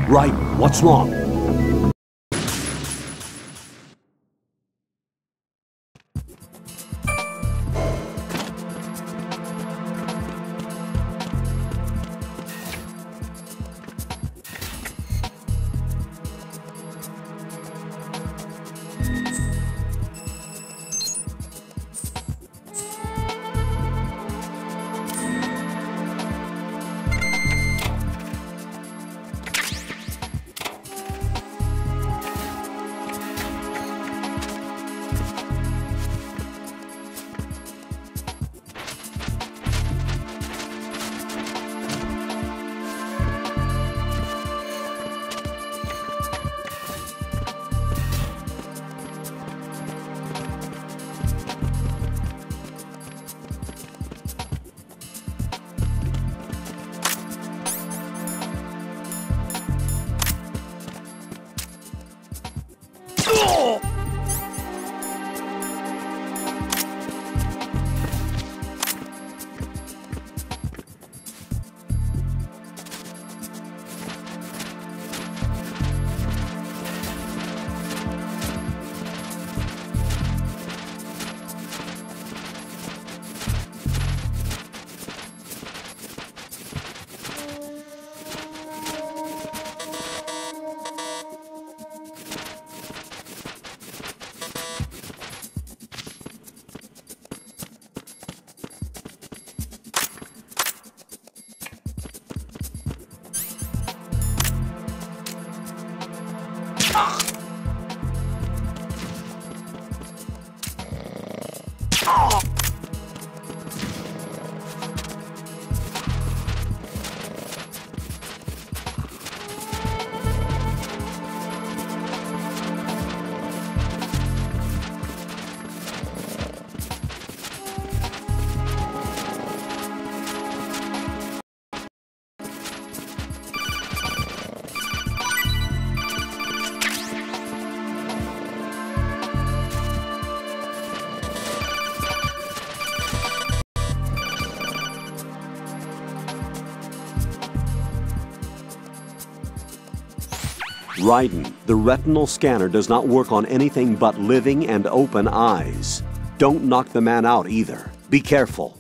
Right, what's wrong? Raiden, the retinal scanner does not work on anything but living and open eyes. Don't knock the man out either. Be careful.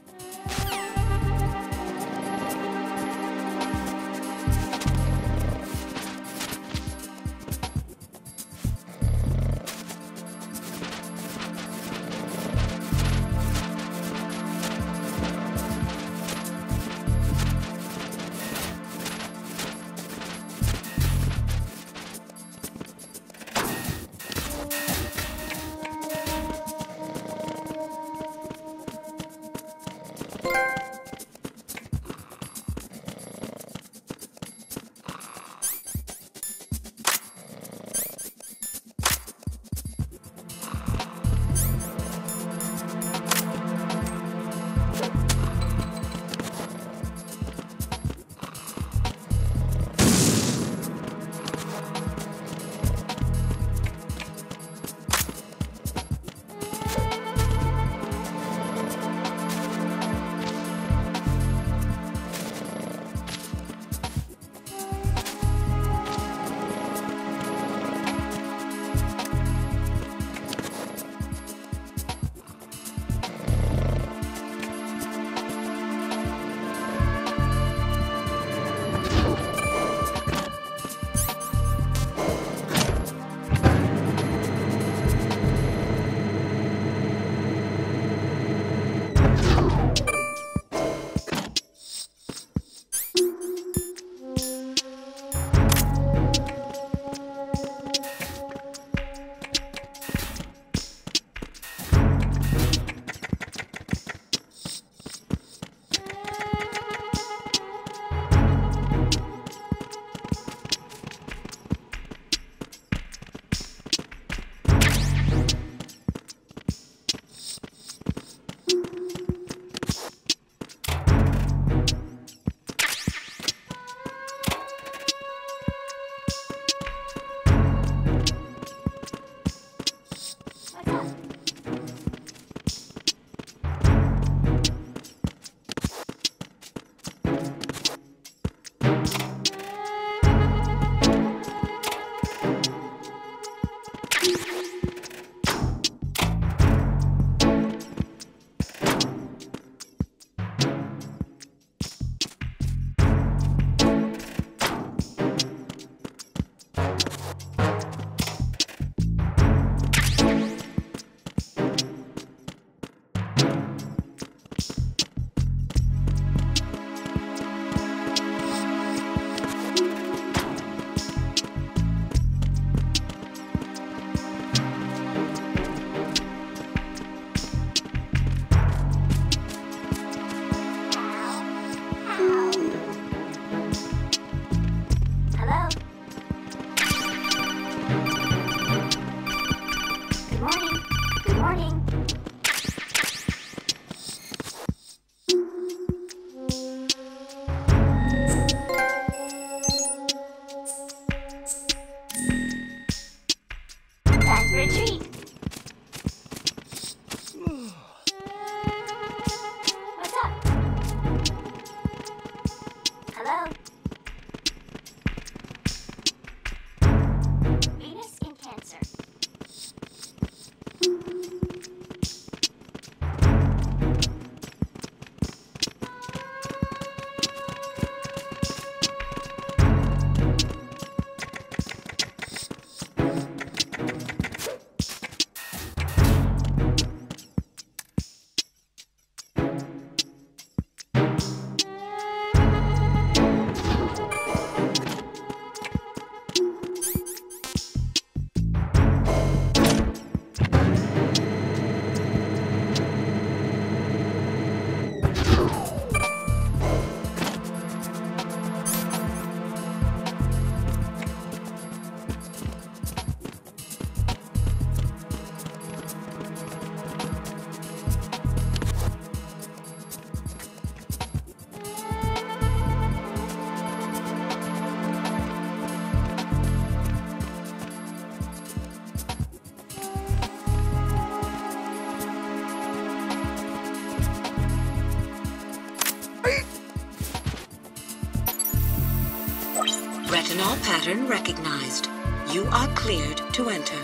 Retinol pattern recognized. You are cleared to enter.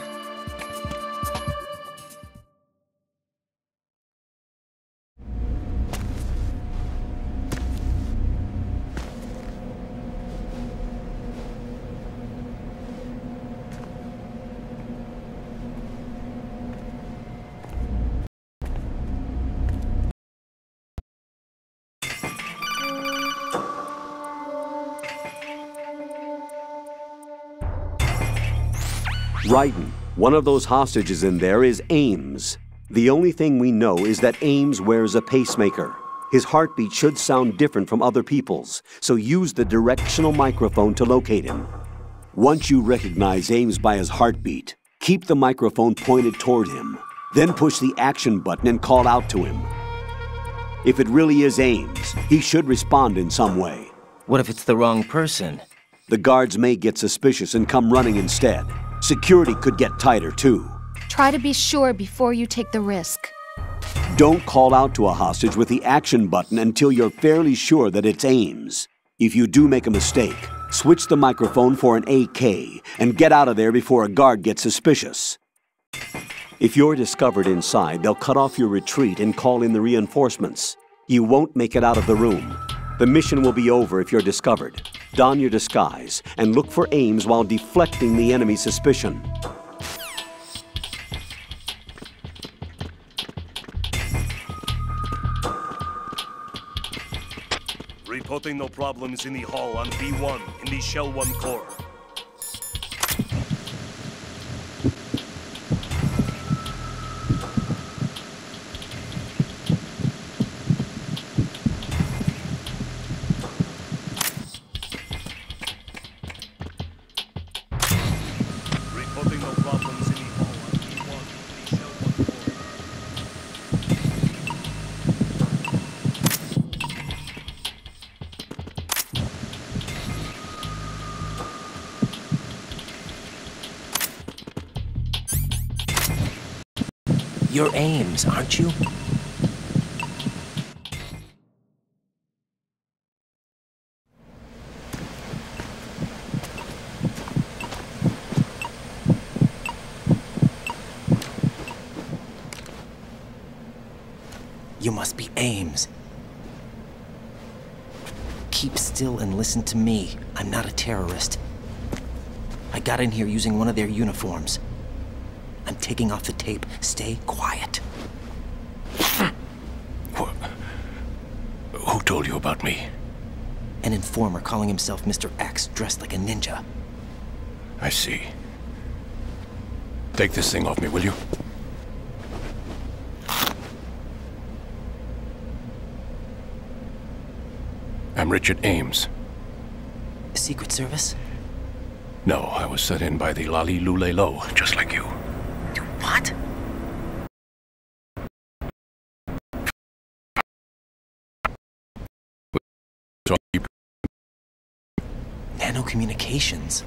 Raiden, one of those hostages in there is Ames. The only thing we know is that Ames wears a pacemaker. His heartbeat should sound different from other people's, so use the directional microphone to locate him. Once you recognize Ames by his heartbeat, keep the microphone pointed toward him. Then push the action button and call out to him. If it really is Ames, he should respond in some way. What if it's the wrong person? The guards may get suspicious and come running instead. Security could get tighter, too. Try to be sure before you take the risk. Don't call out to a hostage with the action button until you're fairly sure that it's Ames. If you do make a mistake, switch the microphone for an AK and get out of there before a guard gets suspicious. If you're discovered inside, they'll cut off your retreat and call in the reinforcements. You won't make it out of the room. The mission will be over if you're discovered. Don your disguise and look for Ames while deflecting the enemy's suspicion. Reporting no problems in the hall on B1 in the Shell 1 core. You're Ames, aren't you? You must be Ames. Keep still and listen to me. I'm not a terrorist. I got in here using one of their uniforms. I'm taking off the tape. Stay quiet. Who told you about me? An informer calling himself Mr. X, dressed like a ninja. I see. Take this thing off me, will you? I'm Richard Ames. Secret Service? No, I was sent in by the Lali Lule Lo, just like you. What? Nanocommunications.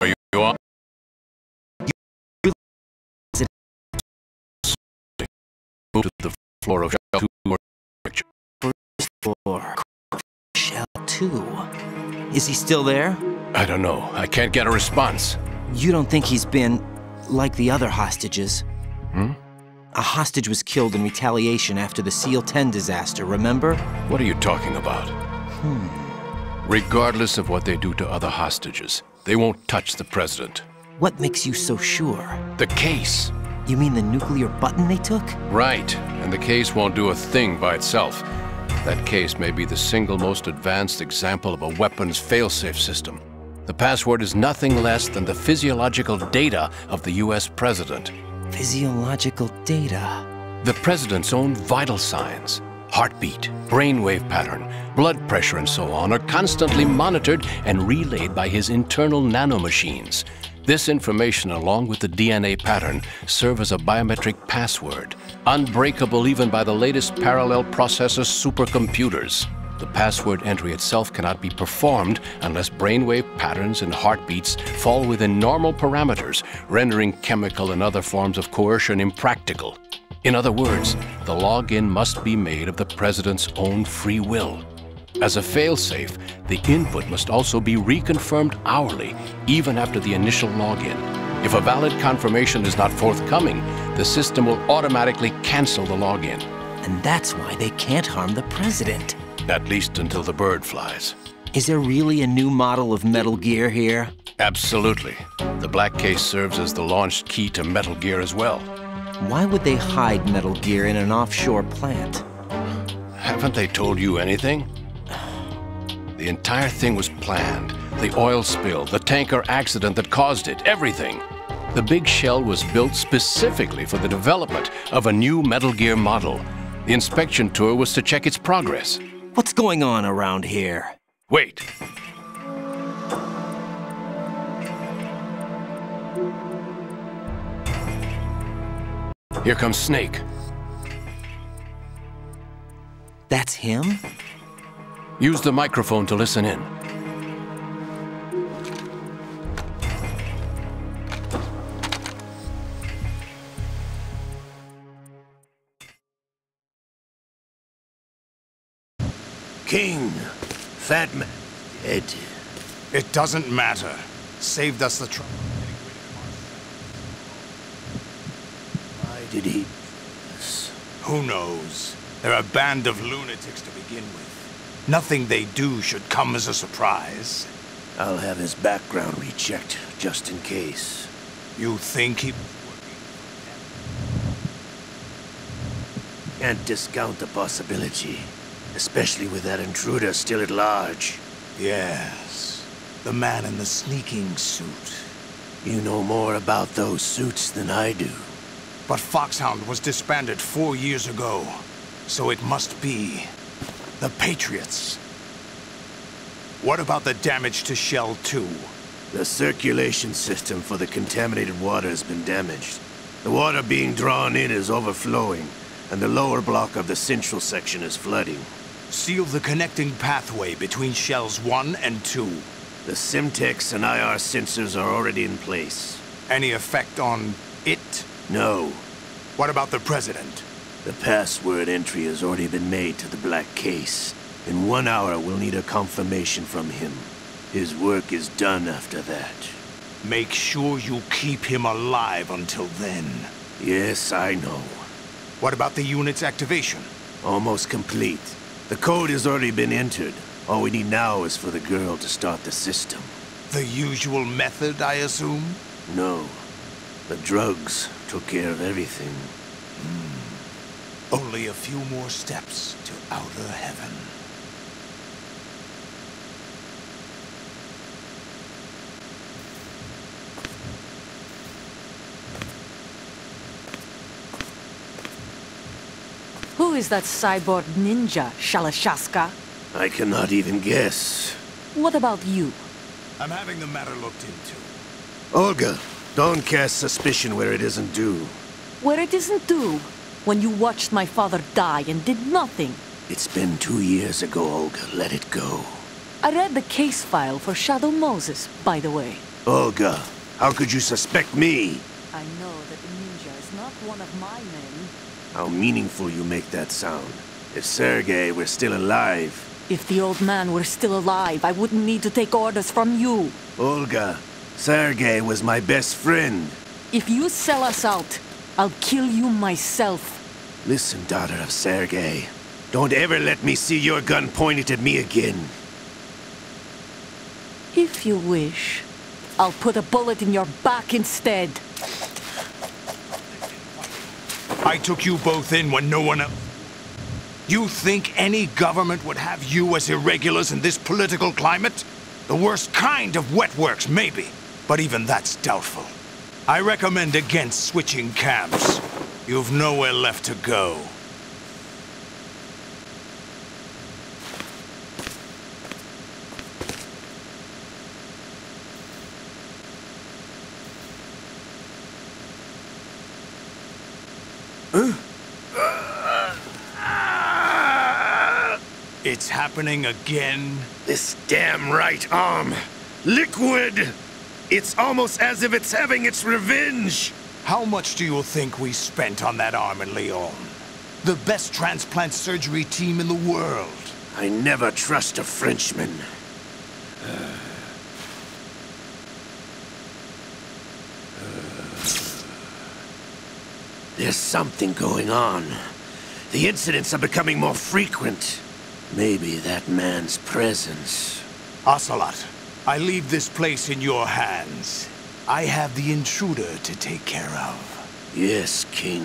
Are you on? Move to the floor of Shell 2 or First floor. Shell 2. Is he still there? I don't know. I can't get a response. You don't think he's been like the other hostages? Hmm? A hostage was killed in retaliation after the SEAL 10 disaster, remember? What are you talking about? Regardless of what they do to other hostages, they won't touch the president. What makes you so sure? The case. You mean the nuclear button they took? Right, and the case won't do a thing by itself. That case may be the single most advanced example of a weapons failsafe system. The password is nothing less than the physiological data of the US president. Physiological data? The president's own vital signs, heartbeat, brainwave pattern, blood pressure and so on are constantly monitored and relayed by his internal nanomachines. This information, along with the DNA pattern, serve as a biometric password, unbreakable even by the latest parallel processor supercomputers. The password entry itself cannot be performed unless brainwave patterns and heartbeats fall within normal parameters, rendering chemical and other forms of coercion impractical. In other words, the login must be made of the President's own free will. As a failsafe, the input must also be reconfirmed hourly, even after the initial login. If a valid confirmation is not forthcoming, the system will automatically cancel the login. And that's why they can't harm the President. At least until the bird flies. Is there really a new model of Metal Gear here? Absolutely. The black case serves as the launch key to Metal Gear as well. Why would they hide Metal Gear in an offshore plant? Haven't they told you anything? The entire thing was planned. The oil spill, the tanker accident that caused it, everything. The big shell was built specifically for the development of a new Metal Gear model. The inspection tour was to check its progress. What's going on around here? Wait. Here comes Snake. That's him? Use the microphone to listen in. King, Fat Man, dead. It doesn't matter. Saved us the trouble. Why did he... Who knows? They're a band of lunatics to begin with. Nothing they do should come as a surprise. I'll have his background rechecked, just in case. You think he... Can't discount the possibility. Especially with that intruder still at large. Yes. The man in the sneaking suit. You know more about those suits than I do. But Foxhound was disbanded 4 years ago. So it must be... the Patriots. What about the damage to Shell 2? The circulation system for the contaminated water has been damaged. The water being drawn in is overflowing, and the lower block of the central section is flooding. Seal the connecting pathway between Shells 1 and 2. The Simtex and IR sensors are already in place. Any effect on it? No. What about the President? The password entry has already been made to the black case. In 1 hour, we'll need a confirmation from him. His work is done after that. Make sure you keep him alive until then. Yes, I know. What about the unit's activation? Almost complete. The code has already been entered. All we need now is for the girl to start the system. The usual method, I assume? No. The drugs took care of everything. Only a few more steps to outer heaven. Who is that cyborg ninja, Shalashaska? I cannot even guess. What about you? I'm having the matter looked into. Olga, don't cast suspicion where it isn't due. Where it isn't due? When you watched my father die and did nothing. It's been 2 years ago, Olga. Let it go. I read the case file for Shadow Moses, by the way. Olga, how could you suspect me? I know that the ninja is not one of my men. How meaningful you make that sound. If Sergei were still alive... If the old man were still alive, I wouldn't need to take orders from you. Olga, Sergei was my best friend. If you sell us out, I'll kill you myself. Listen, daughter of Sergei. Don't ever let me see your gun pointed at me again. If you wish, I'll put a bullet in your back instead. I took you both in when no one else... You think any government would have you as irregulars in this political climate? The worst kind of wet works, maybe. But even that's doubtful. I recommend against switching camps. You've nowhere left to go. It's happening again? This damn right arm. Liquid! It's almost as if it's having its revenge! How much do you think we spent on that arm in Lyon? The best transplant surgery team in the world. I never trust a Frenchman. There's something going on. The incidents are becoming more frequent. Maybe that man's presence. Ocelot, I leave this place in your hands. I have the intruder to take care of. Yes, King.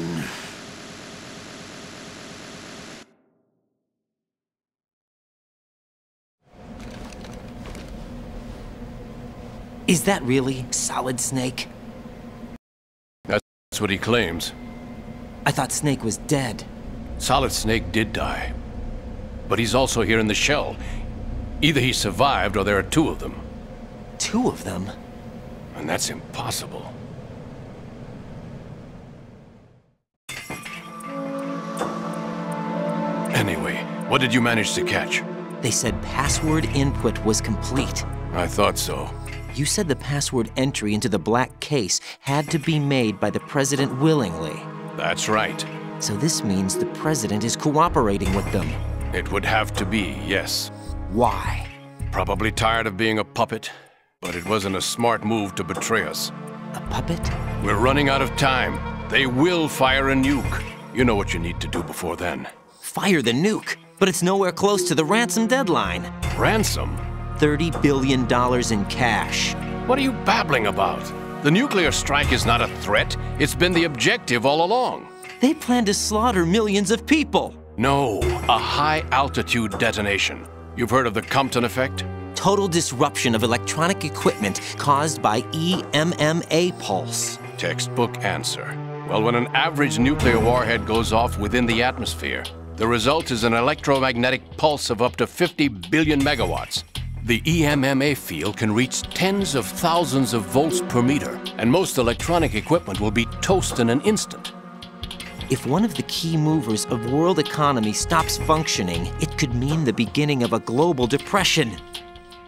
Is that really Solid Snake? That's what he claims. I thought Snake was dead. Solid Snake did die. But he's also here in the shell. Either he survived or there are two of them. Two of them? And that's impossible. Anyway, what did you manage to catch? They said password input was complete. I thought so. You said the password entry into the black case had to be made by the President willingly. That's right. So this means the President is cooperating with them. It would have to be, yes. Why? Probably tired of being a puppet, but it wasn't a smart move to betray us. A puppet? We're running out of time. They will fire a nuke. You know what you need to do before then. Fire the nuke? But it's nowhere close to the ransom deadline. Ransom? $30 billion in cash. What are you babbling about? The nuclear strike is not a threat. It's been the objective all along. They plan to slaughter millions of people. No, a high-altitude detonation. You've heard of the Compton effect? Total disruption of electronic equipment caused by EMMA pulse. Textbook answer. Well, when an average nuclear warhead goes off within the atmosphere, the result is an electromagnetic pulse of up to 50 billion megawatts. The EMMA field can reach tens of thousands of volts per meter, and most electronic equipment will be toast in an instant. If one of the key movers of world economy stops functioning, it could mean the beginning of a global depression.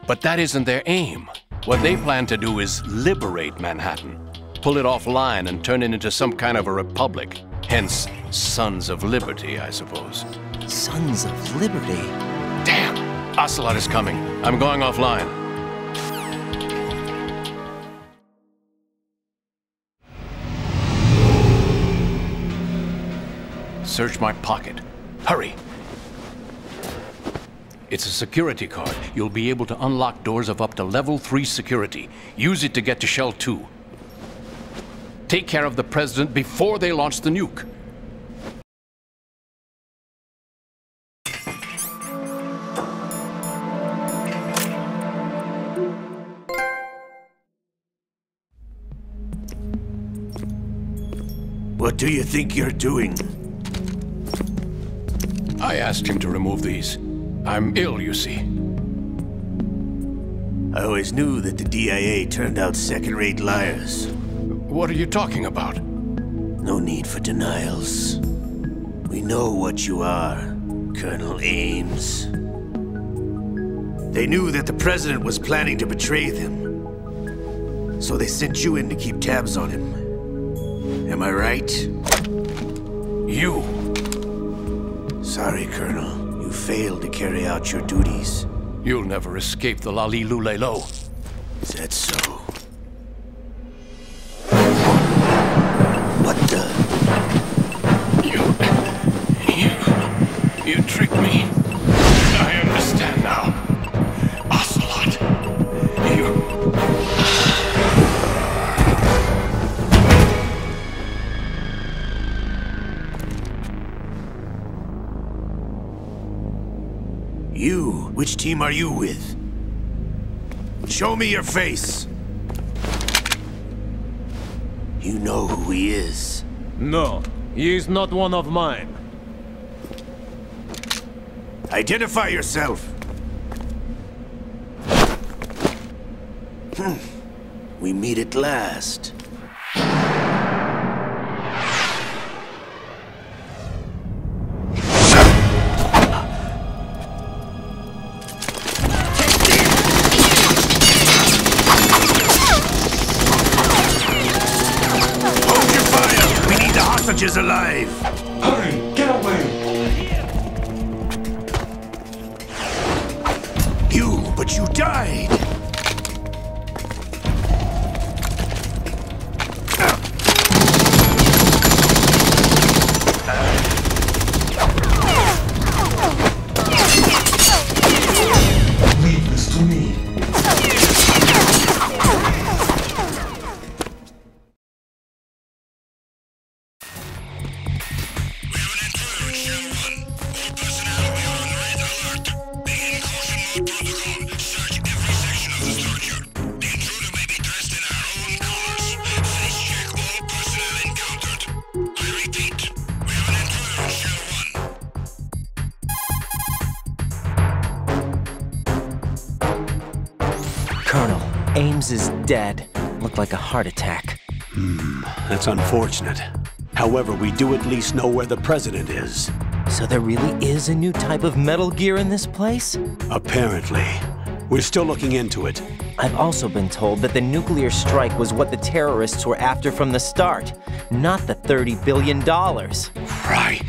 But that isn't their aim. What they plan to do is liberate Manhattan, pull it offline and turn it into some kind of a republic. Hence, Sons of Liberty, I suppose. Sons of Liberty? Damn! Ocelot is coming. I'm going offline. Search my pocket. Hurry! It's a security card. You'll be able to unlock doors of up to level 3 security. Use it to get to Shell 2. Take care of the President before they launch the nuke. What do you think you're doing? I asked him to remove these. I'm ill, you see. I always knew that the DIA turned out second-rate liars. What are you talking about? No need for denials. We know what you are, Colonel Ames. They knew that the President was planning to betray them. So they sent you in to keep tabs on him. Am I right? You! Sorry, Colonel. You failed to carry out your duties. You'll never escape the Lali Lulelo. Is that so? What the? You tricked me. I understand now. Ocelot, You? Which team are you with? Show me your face! You know who he is. No, he is not one of mine. Identify yourself! We meet at last. hostages alive! Hurry! Get away! But you died! Leave this to me. Colonel, Ames is dead. Looked like a heart attack. That's unfortunate. However, we do at least know where the president is. So there really is a new type of Metal Gear in this place? Apparently. We're still looking into it. I've also been told that the nuclear strike was what the terrorists were after from the start, not the $30 billion. Right.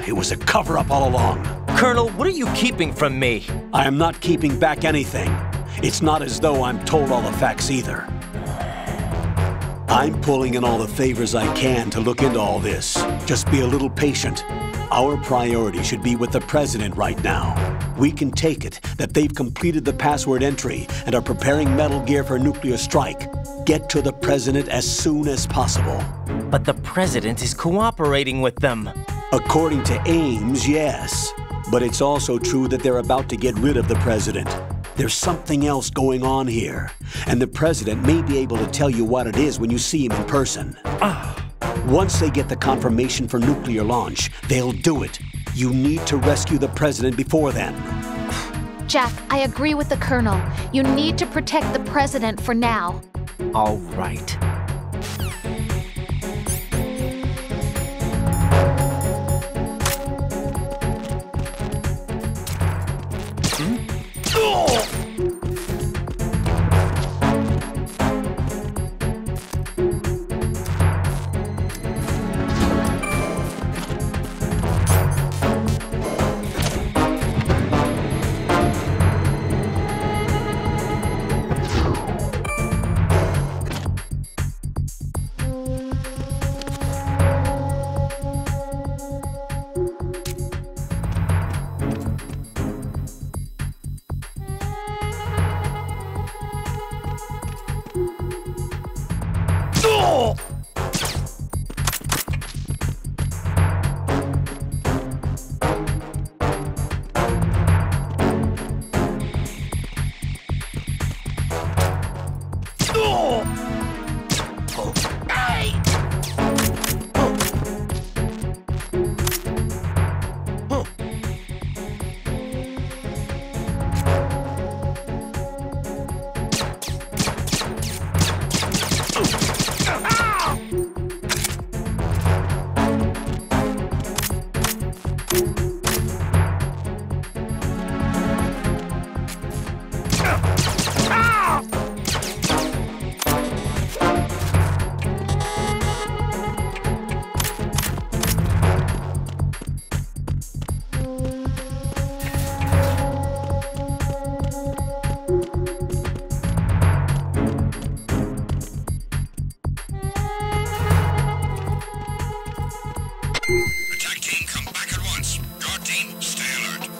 It was a cover-up all along. Colonel, what are you keeping from me? I am not keeping back anything. It's not as though I'm told all the facts either. I'm pulling in all the favors I can to look into all this. Just be a little patient. Our priority should be with the president right now. We can take it that they've completed the password entry and are preparing Metal Gear for nuclear strike. Get to the president as soon as possible. But the president is cooperating with them. According to Ames, yes. But it's also true that they're about to get rid of the president. There's something else going on here, and the president may be able to tell you what it is when you see him in person. Once they get the confirmation for nuclear launch, they'll do it. You need to rescue the president before then. Jack, I agree with the Colonel. You need to protect the president for now. All right. Attack team, come back at once. Guard team, stay alert.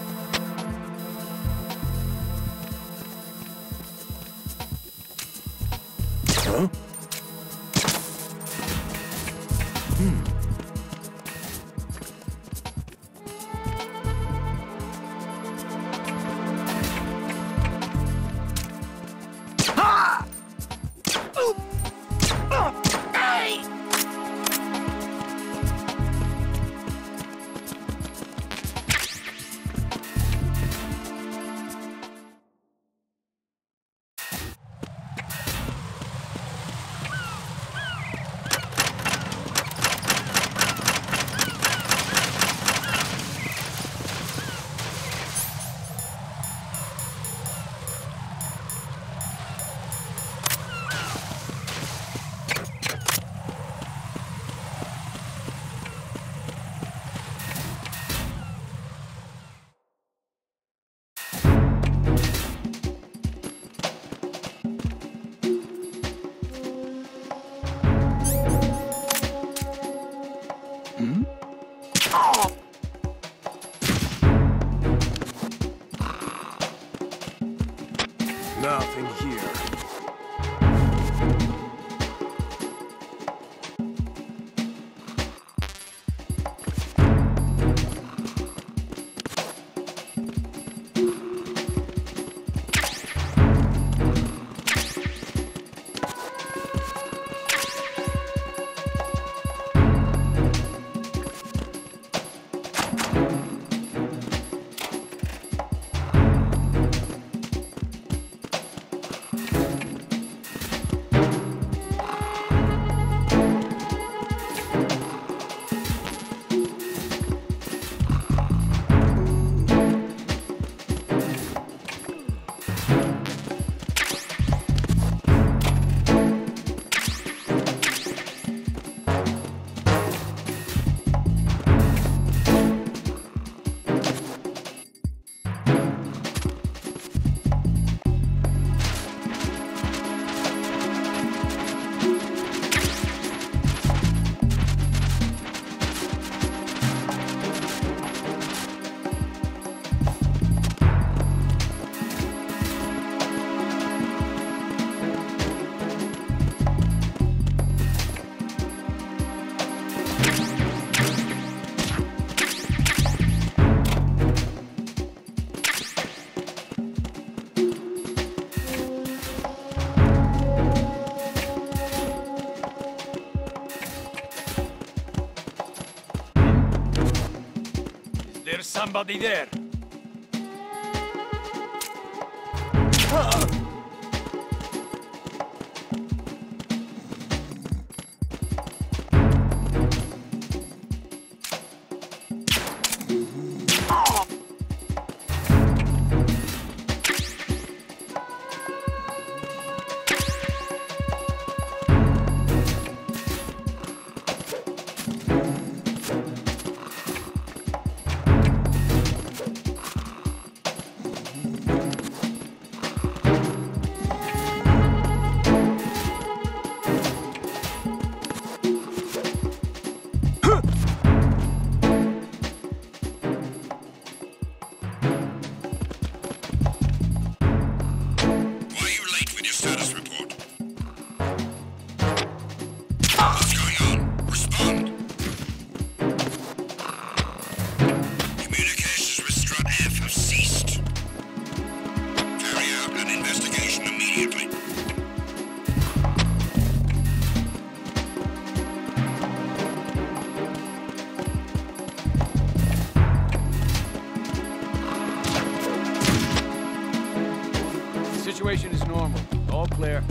Huh? Nothing here. There's somebody there. Situation is normal. All clear.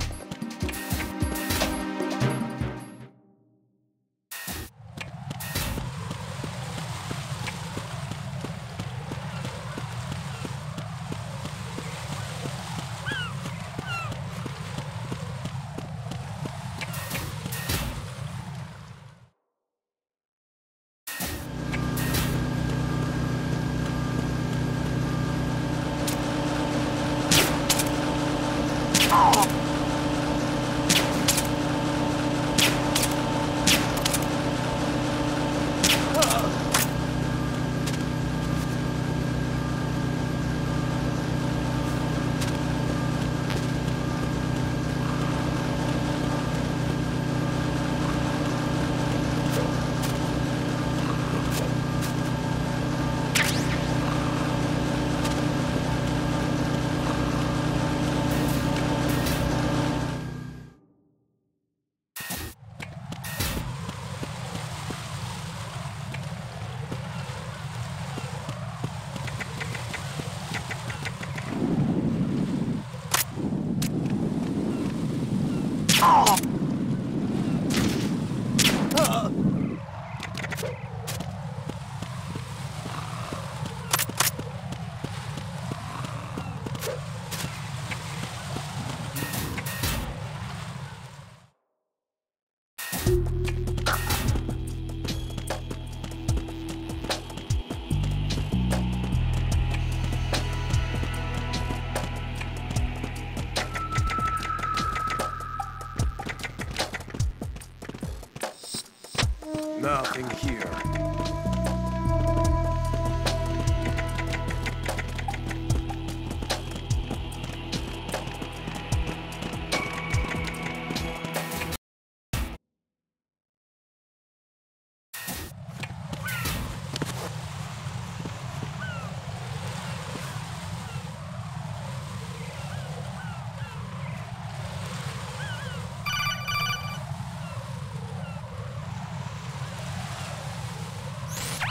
Nothing here.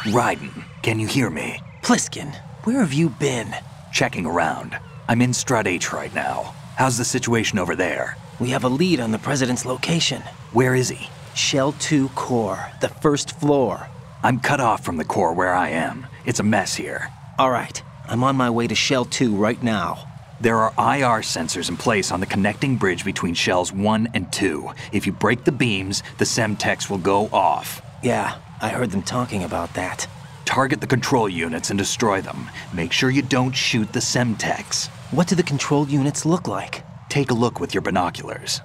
Raiden, can you hear me? Pliskin, where have you been? Checking around. I'm in Strut H right now. How's the situation over there? We have a lead on the President's location. Where is he? Shell 2 core, the first floor. I'm cut off from the core where I am. It's a mess here. All right, I'm on my way to Shell 2 right now. There are IR sensors in place on the connecting bridge between Shells 1 and 2. If you break the beams, the Semtex will go off. Yeah, I heard them talking about that. Target the control units and destroy them. Make sure you don't shoot the Semtex. What do the control units look like? Take a look with your binoculars.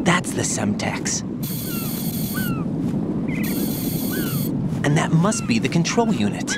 That's the Semtex. And that must be the control unit.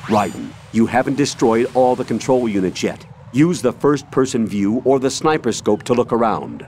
Raiden, you haven't destroyed all the control units yet. Use the first-person view or the sniper scope to look around.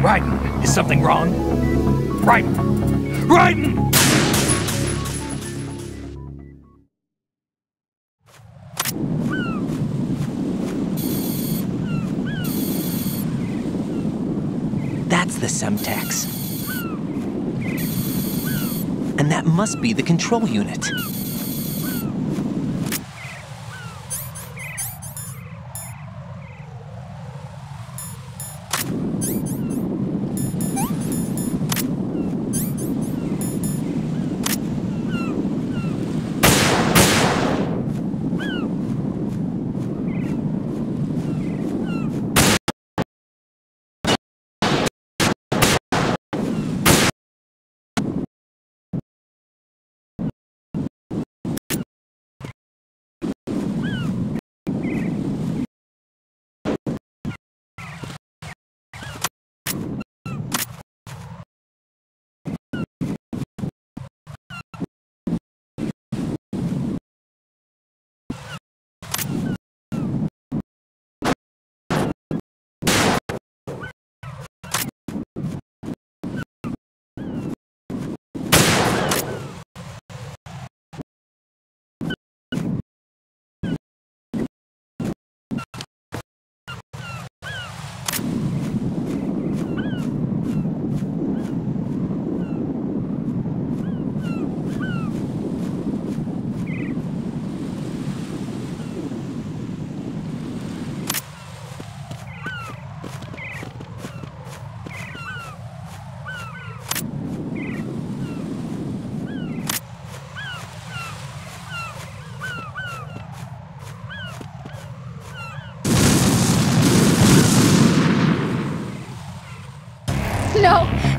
Raiden, is something wrong? Raiden! Raiden! That's the Semtex. And that must be the control unit.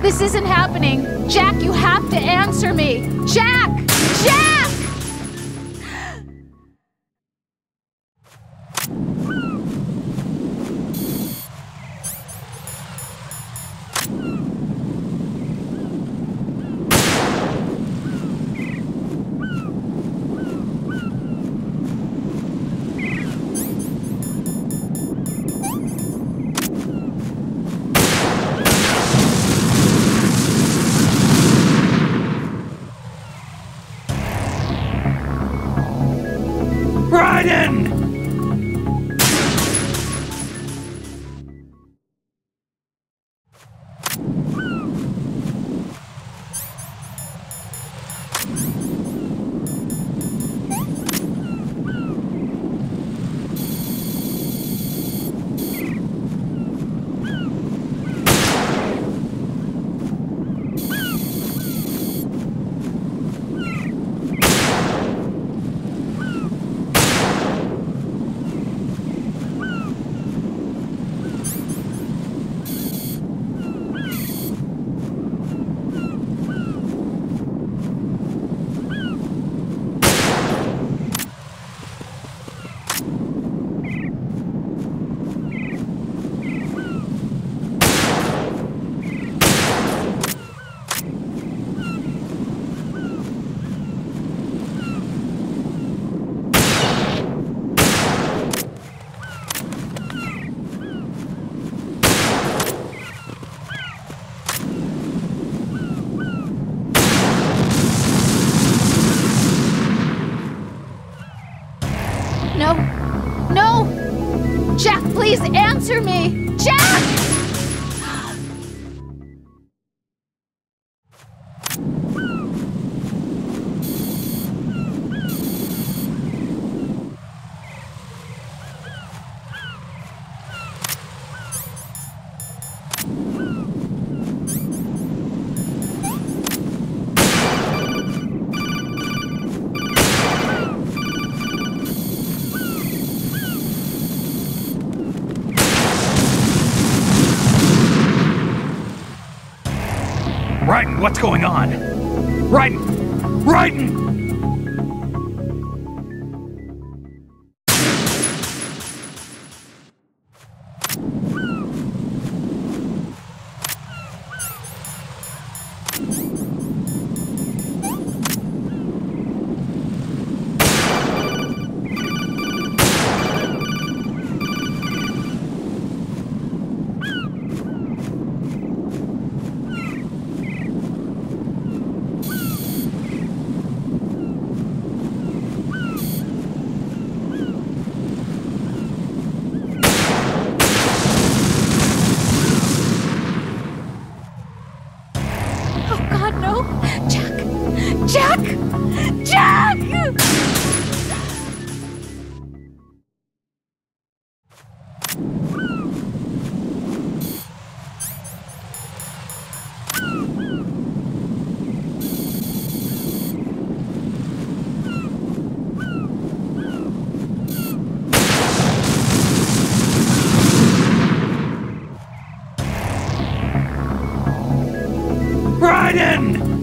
This isn't happening. Jack, you have to answer me. Jack! Jack! No. No! Jack, please answer me! Jack! Raiden, what's going on? Raiden! Raiden! Jack! Jack! Raiden!